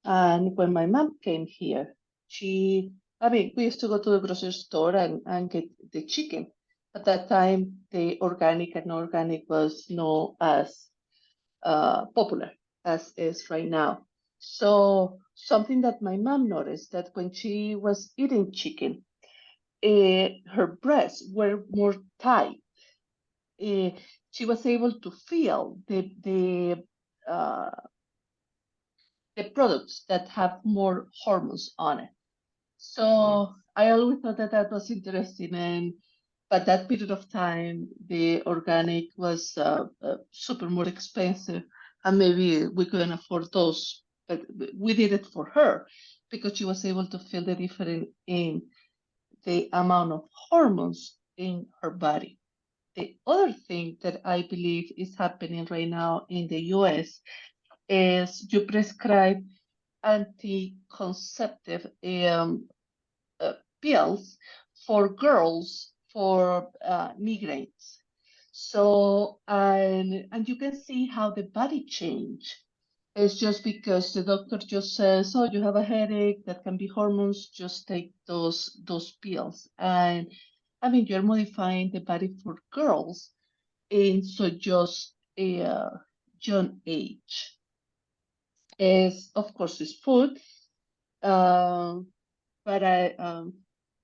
And when my mom came here, we used to go to the grocery store and get the chicken. At that time, the organic and organic was not as popular as is right now. So something that my mom noticed that when she was eating chicken, her breasts were more tight. She was able to feel the products that have more hormones on it. So I always thought that that was interesting, but that period of time, the organic was super more expensive, and maybe we couldn't afford those. But we did it for her because she was able to feel the difference in the amount of hormones in her body. The other thing that I believe is happening right now in the US is you prescribe anti-conceptive pills for girls for migraines. So, and you can see how the body change. It's just because the doctor just says, "Oh, you have a headache. That can be hormones. Just take those pills." And I mean, you're modifying the body for girls, and so just a young age. Is of course is food, but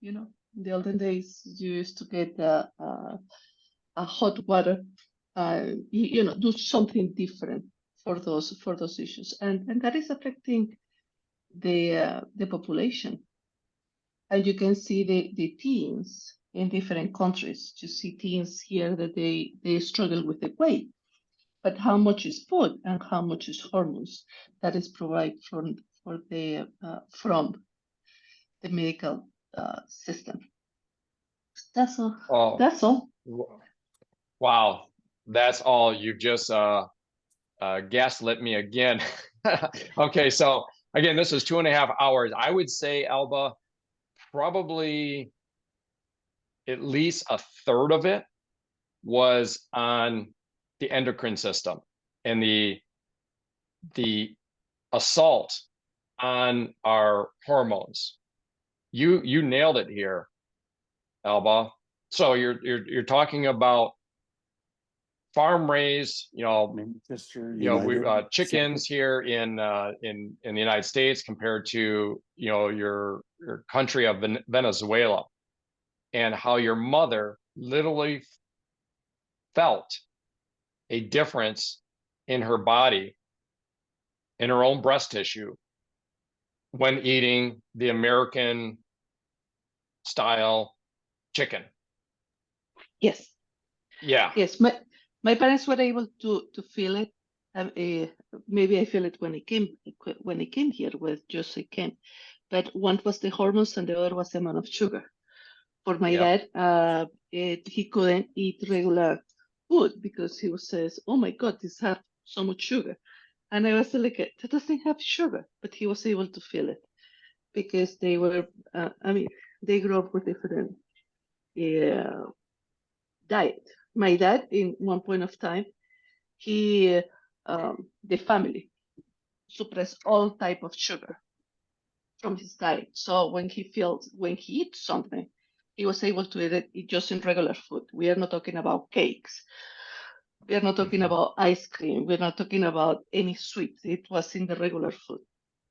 you know, in the olden days, you used to get a hot water, you know, do something different for those issues, and that is affecting the population. And you can see the teens in different countries. You see teens here that they struggle with the weight, but how much is food and how much is hormones that is provided from the medical system. That's all. Oh, That's all. wow. That's all. You've just gaslit me again. Okay, so again, this is 2.5 hours. I would say, Alba, probably at least a third of it was on the endocrine system and the assault on our hormones. You nailed it here, Alba. So you're talking about farm raised, we chickens here in the United States compared to your country of Venezuela, and how your mother literally felt a difference in her body, in her own breast tissue, when eating the American style chicken. Yes. Yeah. Yes, my parents were able to feel it. Maybe I feel it when I came here with just a camp, but one was the hormones and the other was the amount of sugar. For my Yep. dad, he couldn't eat regular food because he says, "Oh my God, this has so much sugar," and I was like, "That doesn't have sugar," but he was able to feel it because they were. I mean, they grew up with different diet. My dad, in one point of time, he the family suppressed all type of sugar from his diet. So when he eats something, he was able to eat it just in regular food. We are not talking about cakes. We are not talking about ice cream. We're not talking about any sweets. It was in the regular food.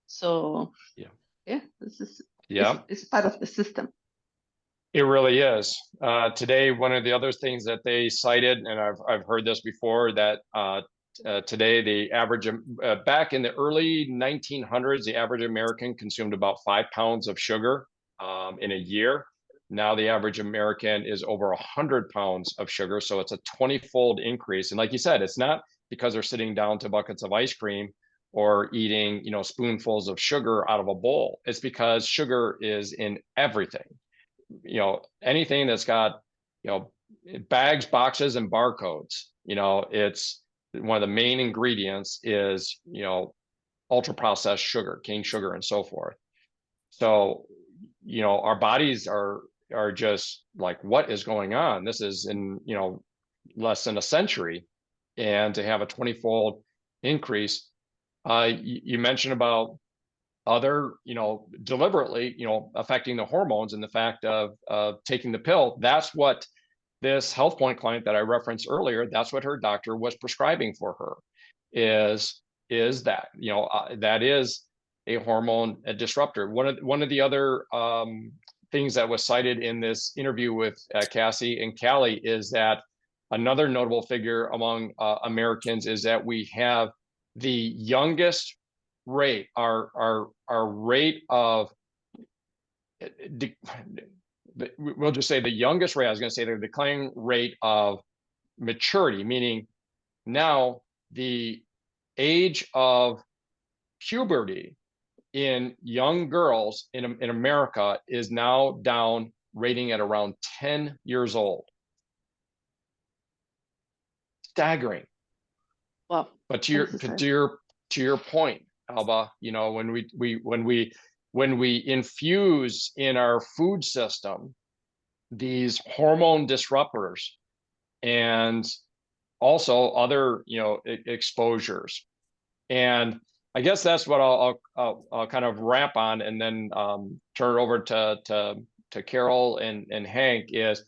So yeah, this is it's part of the system. It really is. Today, one of the other things that they cited, and I've heard this before, that today the average back in the early 1900s, the average American consumed about 5 pounds of sugar in a year. Now the average American is over 100 pounds of sugar, so it's a 20-fold increase. And like you said, it's not because they're sitting down to buckets of ice cream or eating, spoonfuls of sugar out of a bowl. It's because sugar is in everything. Anything that's got, bags, boxes, and barcodes, it's one of the main ingredients is, ultra processed sugar, cane sugar, and so forth. So, our bodies are just like, what is going on? This is in, less than a century. And to have a 20-fold increase, you mentioned about other, deliberately, affecting the hormones, and the fact of taking the pill. That's what this HealthPointe client that I referenced earlier, that's what her doctor was prescribing for her, is that, that is a hormone disruptor. One of the other things that was cited in this interview with Cassie and Callie is that another notable figure among Americans is that we have the youngest rate, our rate of, we'll just say the youngest rate, I was going to say the declining rate of maturity, meaning now the age of puberty in young girls in America is now down, rating at around 10 years old. Staggering. Wow. But to your point, Alba, when we infuse in our food system these hormone disruptors and also other, exposures. And I guess that's what I'll kind of wrap on, and then turn it over to Carol and Hank, is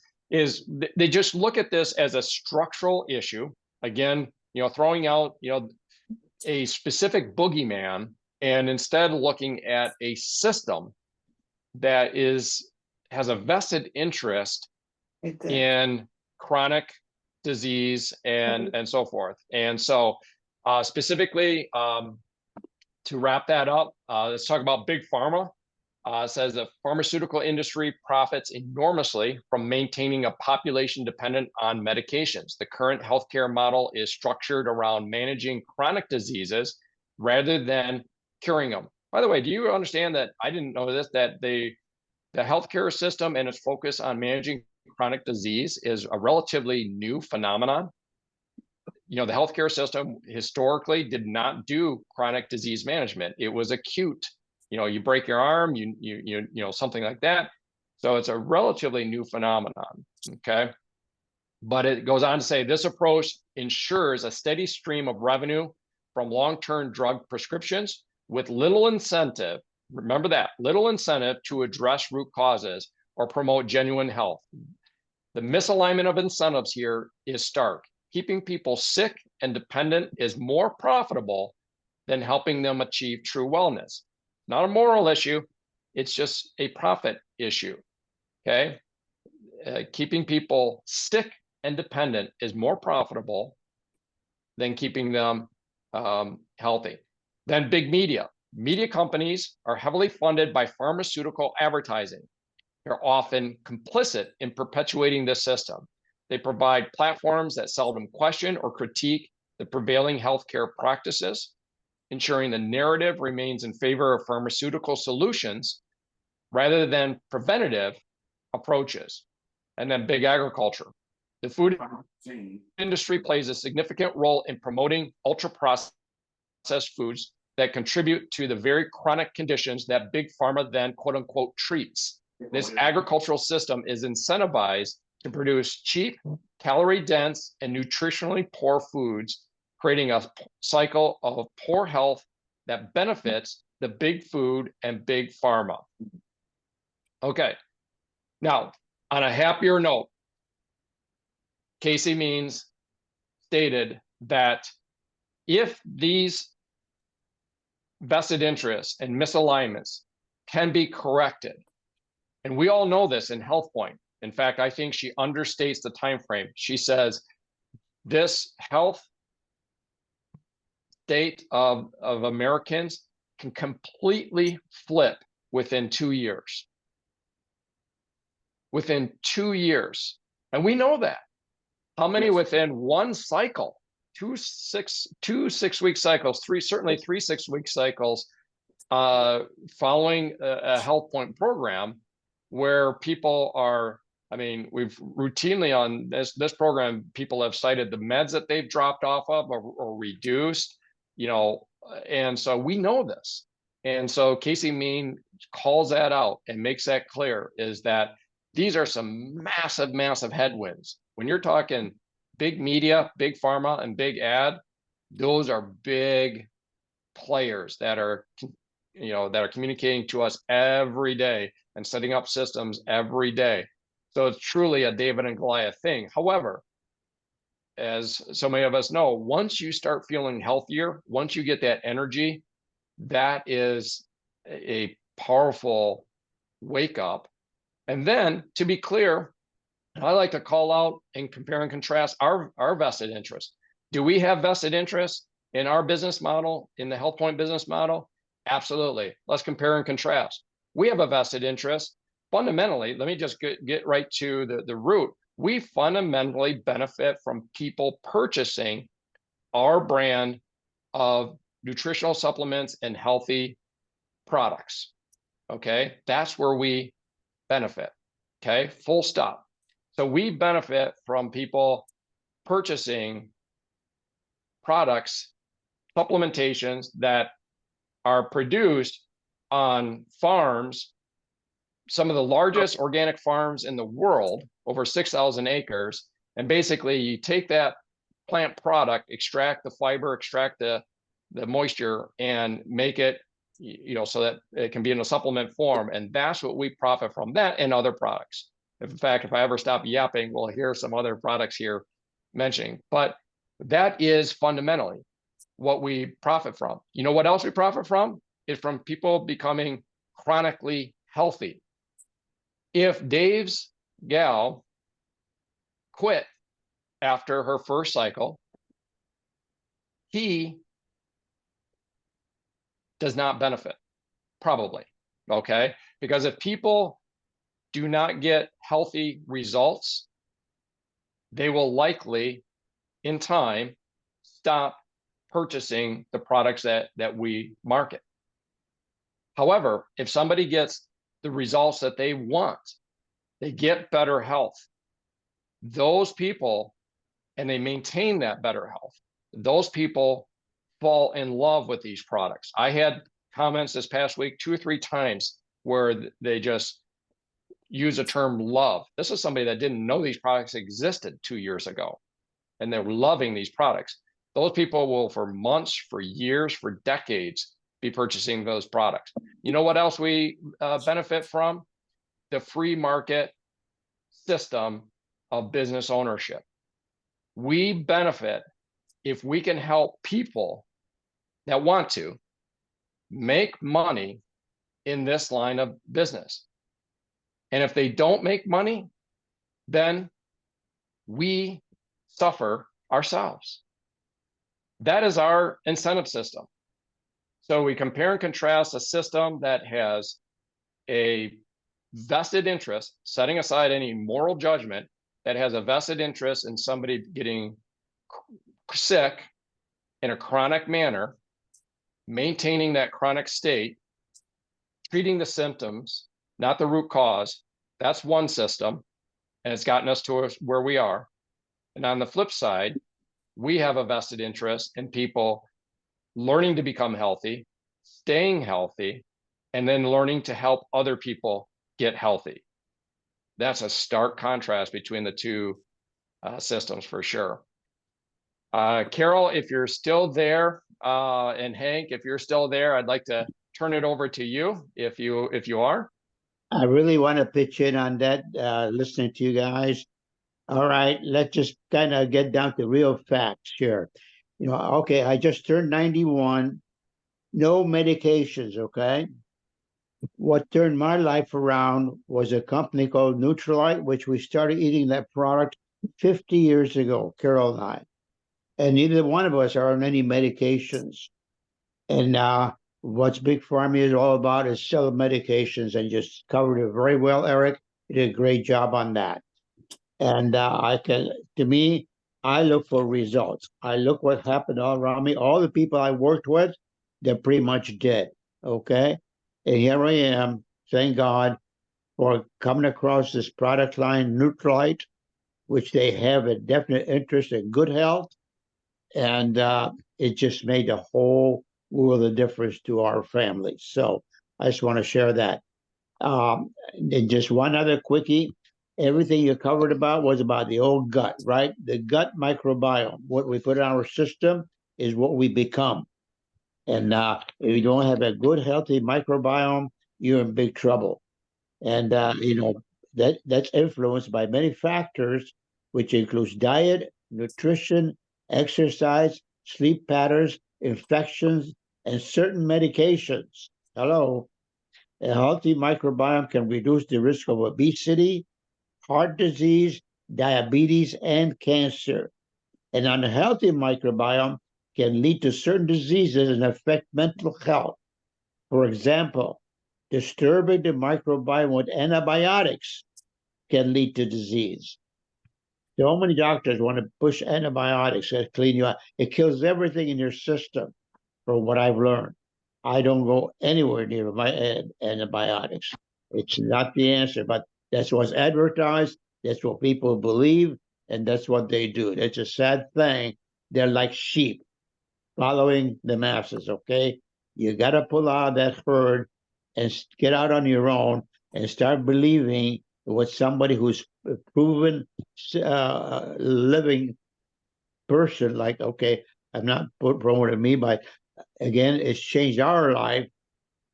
they just look at this as a structural issue. Again, throwing out, a specific boogeyman, and instead looking at a system that has a vested interest in chronic disease and so forth. And so specifically, to wrap that up, let's talk about big pharma. Says the pharmaceutical industry profits enormously from maintaining a population dependent on medications. The current healthcare model is structured around managing chronic diseases rather than curing them. By the way, do you understand that I didn't know this, that the healthcare system and its focus on managing chronic disease is a relatively new phenomenon? The healthcare system historically did not do chronic disease management. It was acute. You break your arm, something like that. So it's a relatively new phenomenon, okay? But it goes on to say this approach ensures a steady stream of revenue from long-term drug prescriptions with little incentive, remember that, little incentive to address root causes or promote genuine health. The misalignment of incentives here is stark. Keeping people sick and dependent is more profitable than helping them achieve true wellness. Not a moral issue, it's just a profit issue, okay? Keeping people sick and dependent is more profitable than keeping them healthy. Then big media. Media companies are heavily funded by pharmaceutical advertising. are often complicit in perpetuating this system. They provide platforms that seldom question or critique the prevailing healthcare practices, ensuring the narrative remains in favor of pharmaceutical solutions rather than preventative approaches. And then big agriculture. The food industry plays a significant role in promoting ultra-processed foods that contribute to the very chronic conditions that big pharma then quote unquote treats. This agricultural system is incentivized to produce cheap, calorie dense, and nutritionally poor foods, creating a cycle of poor health that benefits the big food and big pharma. Okay, now on a happier note, Casey Means stated that if these vested interests and misalignments can be corrected, and we all know this in HealthPointe. In fact, I think she understates the time frame. She says this health state of Americans can completely flip within 2 years. Within 2 years. And we know that. How many within one cycle? Two 6-week cycles, certainly three 6-week cycles following a HealthPointe program where people are, I mean, we've routinely on this program, people have cited the meds that they've dropped off of or reduced, you know, and so we know this. And so Casey Mean calls that out and makes that clear, is that these are some massive, massive headwinds. When you're talking big media, big pharma, and big ad, those are big players that are, you know, that are communicating to us every day and setting up systems every day. So it's truly a David and Goliath thing. However, as so many of us know, once you start feeling healthier, once you get that energy, that is a powerful wake up. And then, to be clear, I like to call out and compare and contrast our vested interest. Do we have vested interest in our business model, in the HealthPointe business model? Absolutely. Let's compare and contrast. We have a vested interest. Fundamentally, let me just get right to the root. We fundamentally benefit from people purchasing our brand of nutritional supplements and healthy products. Okay, that's where we benefit. Okay, full stop. So we benefit from people purchasing products, supplementations that are produced on farms, some of the largest organic farms in the world, over 6,000 acres. And basically you take that plant product, extract the fiber, extract the moisture, and make it, you know, so that it can be in a supplement form. And that's what we profit from, that and other products. In fact, if I ever stop yapping, we'll hear some other products here mentioning. But that is fundamentally what we profit from. You know what else we profit from? Is from people becoming chronically healthy. If Dave's gal quit after her first cycle, he does not benefit, probably, okay? Because if people do not get healthy results, they will likely, in time, stop purchasing the products that we market. However, if somebody gets the results that they want, they get better health, those people, and they maintain that better health, those people fall in love with these products. I had comments this past week 2 or 3 times where they just use the term love. This is somebody that didn't know these products existed 2 years ago, and they're loving these products. Those people will, for months, for years, for decades, be purchasing those products. You know what else we benefit from? The free market system of business ownership. We benefit if we can help people that want to make money in this line of business. And if they don't make money, then we suffer ourselves. That is our incentive system. So we compare and contrast a system that has a vested interest, setting aside any moral judgment, that has a vested interest in somebody getting sick in a chronic manner, maintaining that chronic state, treating the symptoms, not the root cause. That's one system, and it's gotten us to where we are. And on the flip side, we have a vested interest in people learning to become healthy, staying healthy, and then learning to help other people get healthy. That's a stark contrast between the two systems for sure. Carol, if you're still there, and Hank, if you're still there, I'd like to turn it over to you if you are. I really want to pitch in on that, listening to you guys. All right, let's just kind of get down to real facts here. You know, okay, I just turned 91, no medications, okay? What turned my life around was a company called Nutrilite, which we started eating that product 50 years ago, Carol and I. And neither one of us are on any medications. And what's Big Pharma is all about is selling medications, and just covered it very well, Eric. You did a great job on that. And to me, I look for results. I look what happened all around me. All the people I worked with, they're pretty much dead, okay? And here I am, thank God, for coming across this product line, Nutrilite, which they have a definite interest in good health. And it just made a whole world of difference to our family. So I just want to share that. And just one other quickie. Everything you covered about was about the old gut, right? The gut microbiome. What we put in our system is what we become. And if you don't have a good, healthy microbiome, you're in big trouble. And that's influenced by many factors, which includes diet, nutrition, exercise, sleep patterns, infections, and certain medications. Hello. A healthy microbiome can reduce the risk of obesity, heart disease, diabetes, and cancer. An unhealthy microbiome can lead to certain diseases and affect mental health. For example, disturbing the microbiome with antibiotics can lead to disease. So many doctors want to push antibiotics to clean you out. It kills everything in your system, from what I've learned. I don't go anywhere near my antibiotics. It's not the answer, but that's what's advertised. That's what people believe, and that's what they do. It's a sad thing. They're like sheep following the masses, okay? You got to pull out that herd and get out on your own and start believing what somebody who's a proven living person, like, okay, I'm not promoting me, but again, it's changed our life.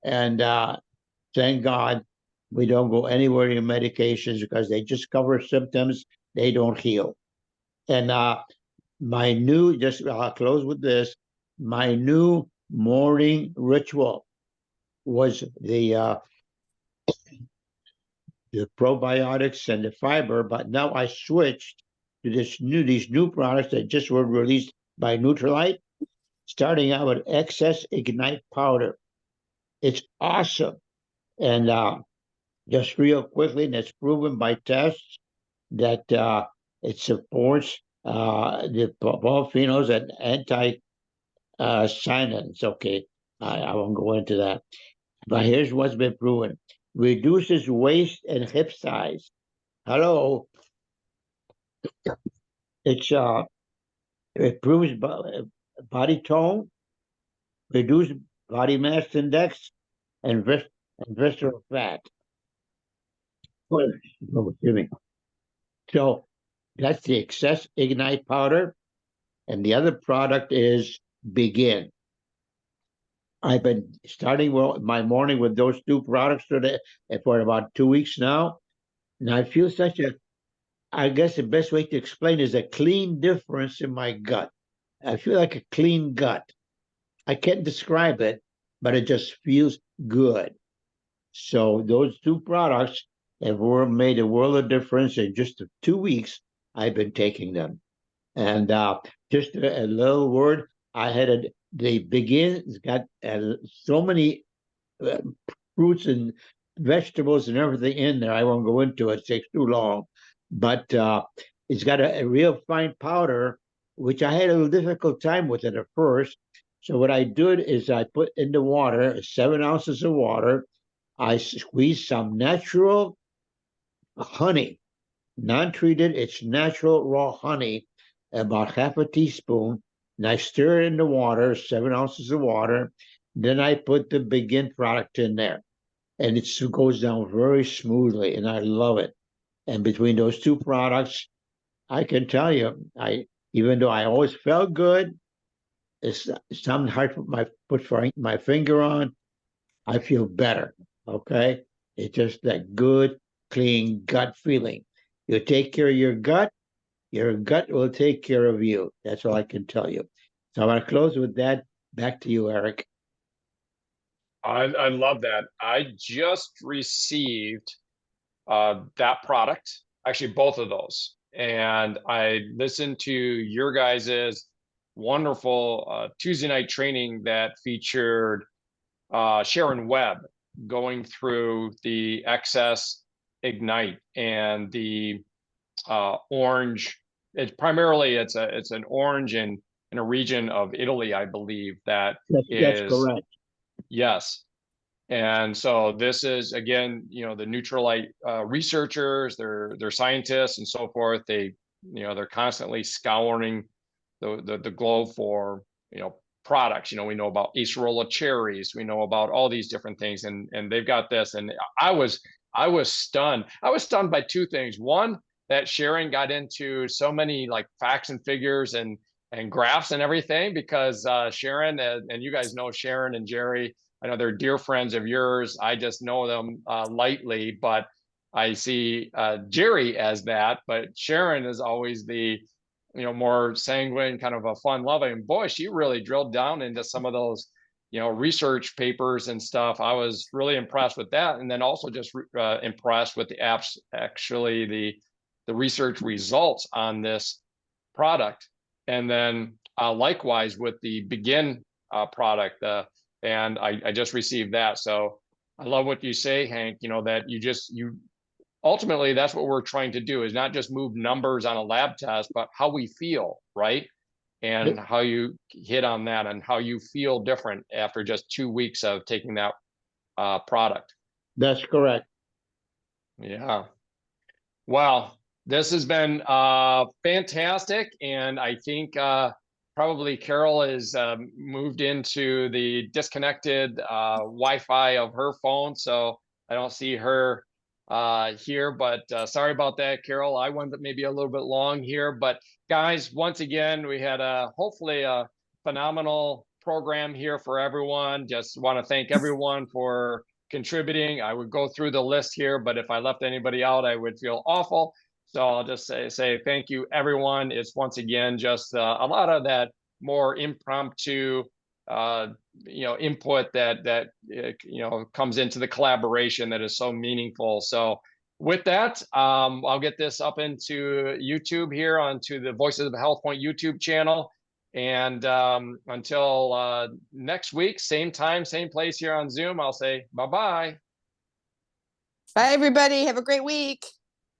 And thank God we don't go anywhere in medications, because they just cover symptoms, they don't heal. And my new, I'll close with this, my new morning ritual was the probiotics and the fiber, but now I switched to these new products that just were released by Nutrilite, starting out with excess ignite powder. It's awesome. And just real quickly, and it's proven by tests that it supports the polyphenols and anti-cyanins. Okay, I won't go into that. But here's what's been proven. Reduces waist and hip size. Hello. It improves body tone, reduce body mass index, and visceral fat. Oh, excuse me. So that's the excess ignite powder. And the other product is Begin. I've been starting my morning with those two products today for about 2 weeks now. And I feel I guess the best way to explain is a clean difference in my gut. I feel like a clean gut. I can't describe it, but it just feels good. So those two products have made a world of difference. In just 2 weeks, I've been taking them. And just a little word, I had the Begin. It's got so many fruits and vegetables and everything in there. I won't go into it, it takes too long. But it's got a real fine powder, which I had a little difficult time with it at first. So what I did is I put in the water, 7 ounces of water. I squeezed some natural honey, non-treated, it's natural raw honey, about half a teaspoon. And I stir it in the water, 7 ounces of water. Then I put the Begin product in there. And it goes down very smoothly, and I love it. And between those two products, I can tell you, even though I always felt good, it's something hard to put my finger on. I feel better. Okay, it's just that good, clean gut feeling. You take care of your gut will take care of you. That's all I can tell you. So I'm going to close with that. Back to you, Eric. I love that. I just received that product, actually both of those, and I listened to your guys's wonderful Tuesday night training that featured Sharon Webb going through the excess Ignite and the orange. It's primarily it's an orange in a region of Italy, I believe, that's correct. Yes. And so this is, again, the Nutrilite researchers, they're scientists and so forth. They're constantly scouring the globe for, products. We know about acerola cherries. We know about all these different things, and they've got this. And I was stunned. I was stunned by two things. One, that Sharon got into so many like facts and figures and graphs and everything, because Sharon, and you guys know Sharon and Jerry, I know they're dear friends of yours. I just know them lightly, but I see Jerry as that. But Sharon is always the, more sanguine, kind of a fun-loving. Boy, she really drilled down into some of those, research papers and stuff. I was really impressed with that, and then also just impressed with the apps, actually the research results on this product, and then likewise with the Begin product. And I just received that. So I love what you say, Hank, that you ultimately, that's what we're trying to do, is not just move numbers on a lab test, but how we feel, right? And how you hit on that and how you feel different after just 2 weeks of taking that product. That's correct. Yeah. Well, this has been fantastic. And I think probably Carol is moved into the disconnected Wi-Fi of her phone. So I don't see her here, but sorry about that, Carol. I went maybe a little bit long here, but guys, once again, we had hopefully a phenomenal program here for everyone. Just want to thank everyone for contributing. I would go through the list here, but if I left anybody out, I would feel awful. So I'll just say thank you, everyone. It's once again just a lot of that more impromptu input that comes into the collaboration that is so meaningful. So with that, I'll get this up into YouTube here, onto the Voices of HealthPointe YouTube channel. And until next week, same time, same place here on Zoom, I'll say bye-bye. Bye, everybody. Have a great week.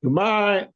Goodbye.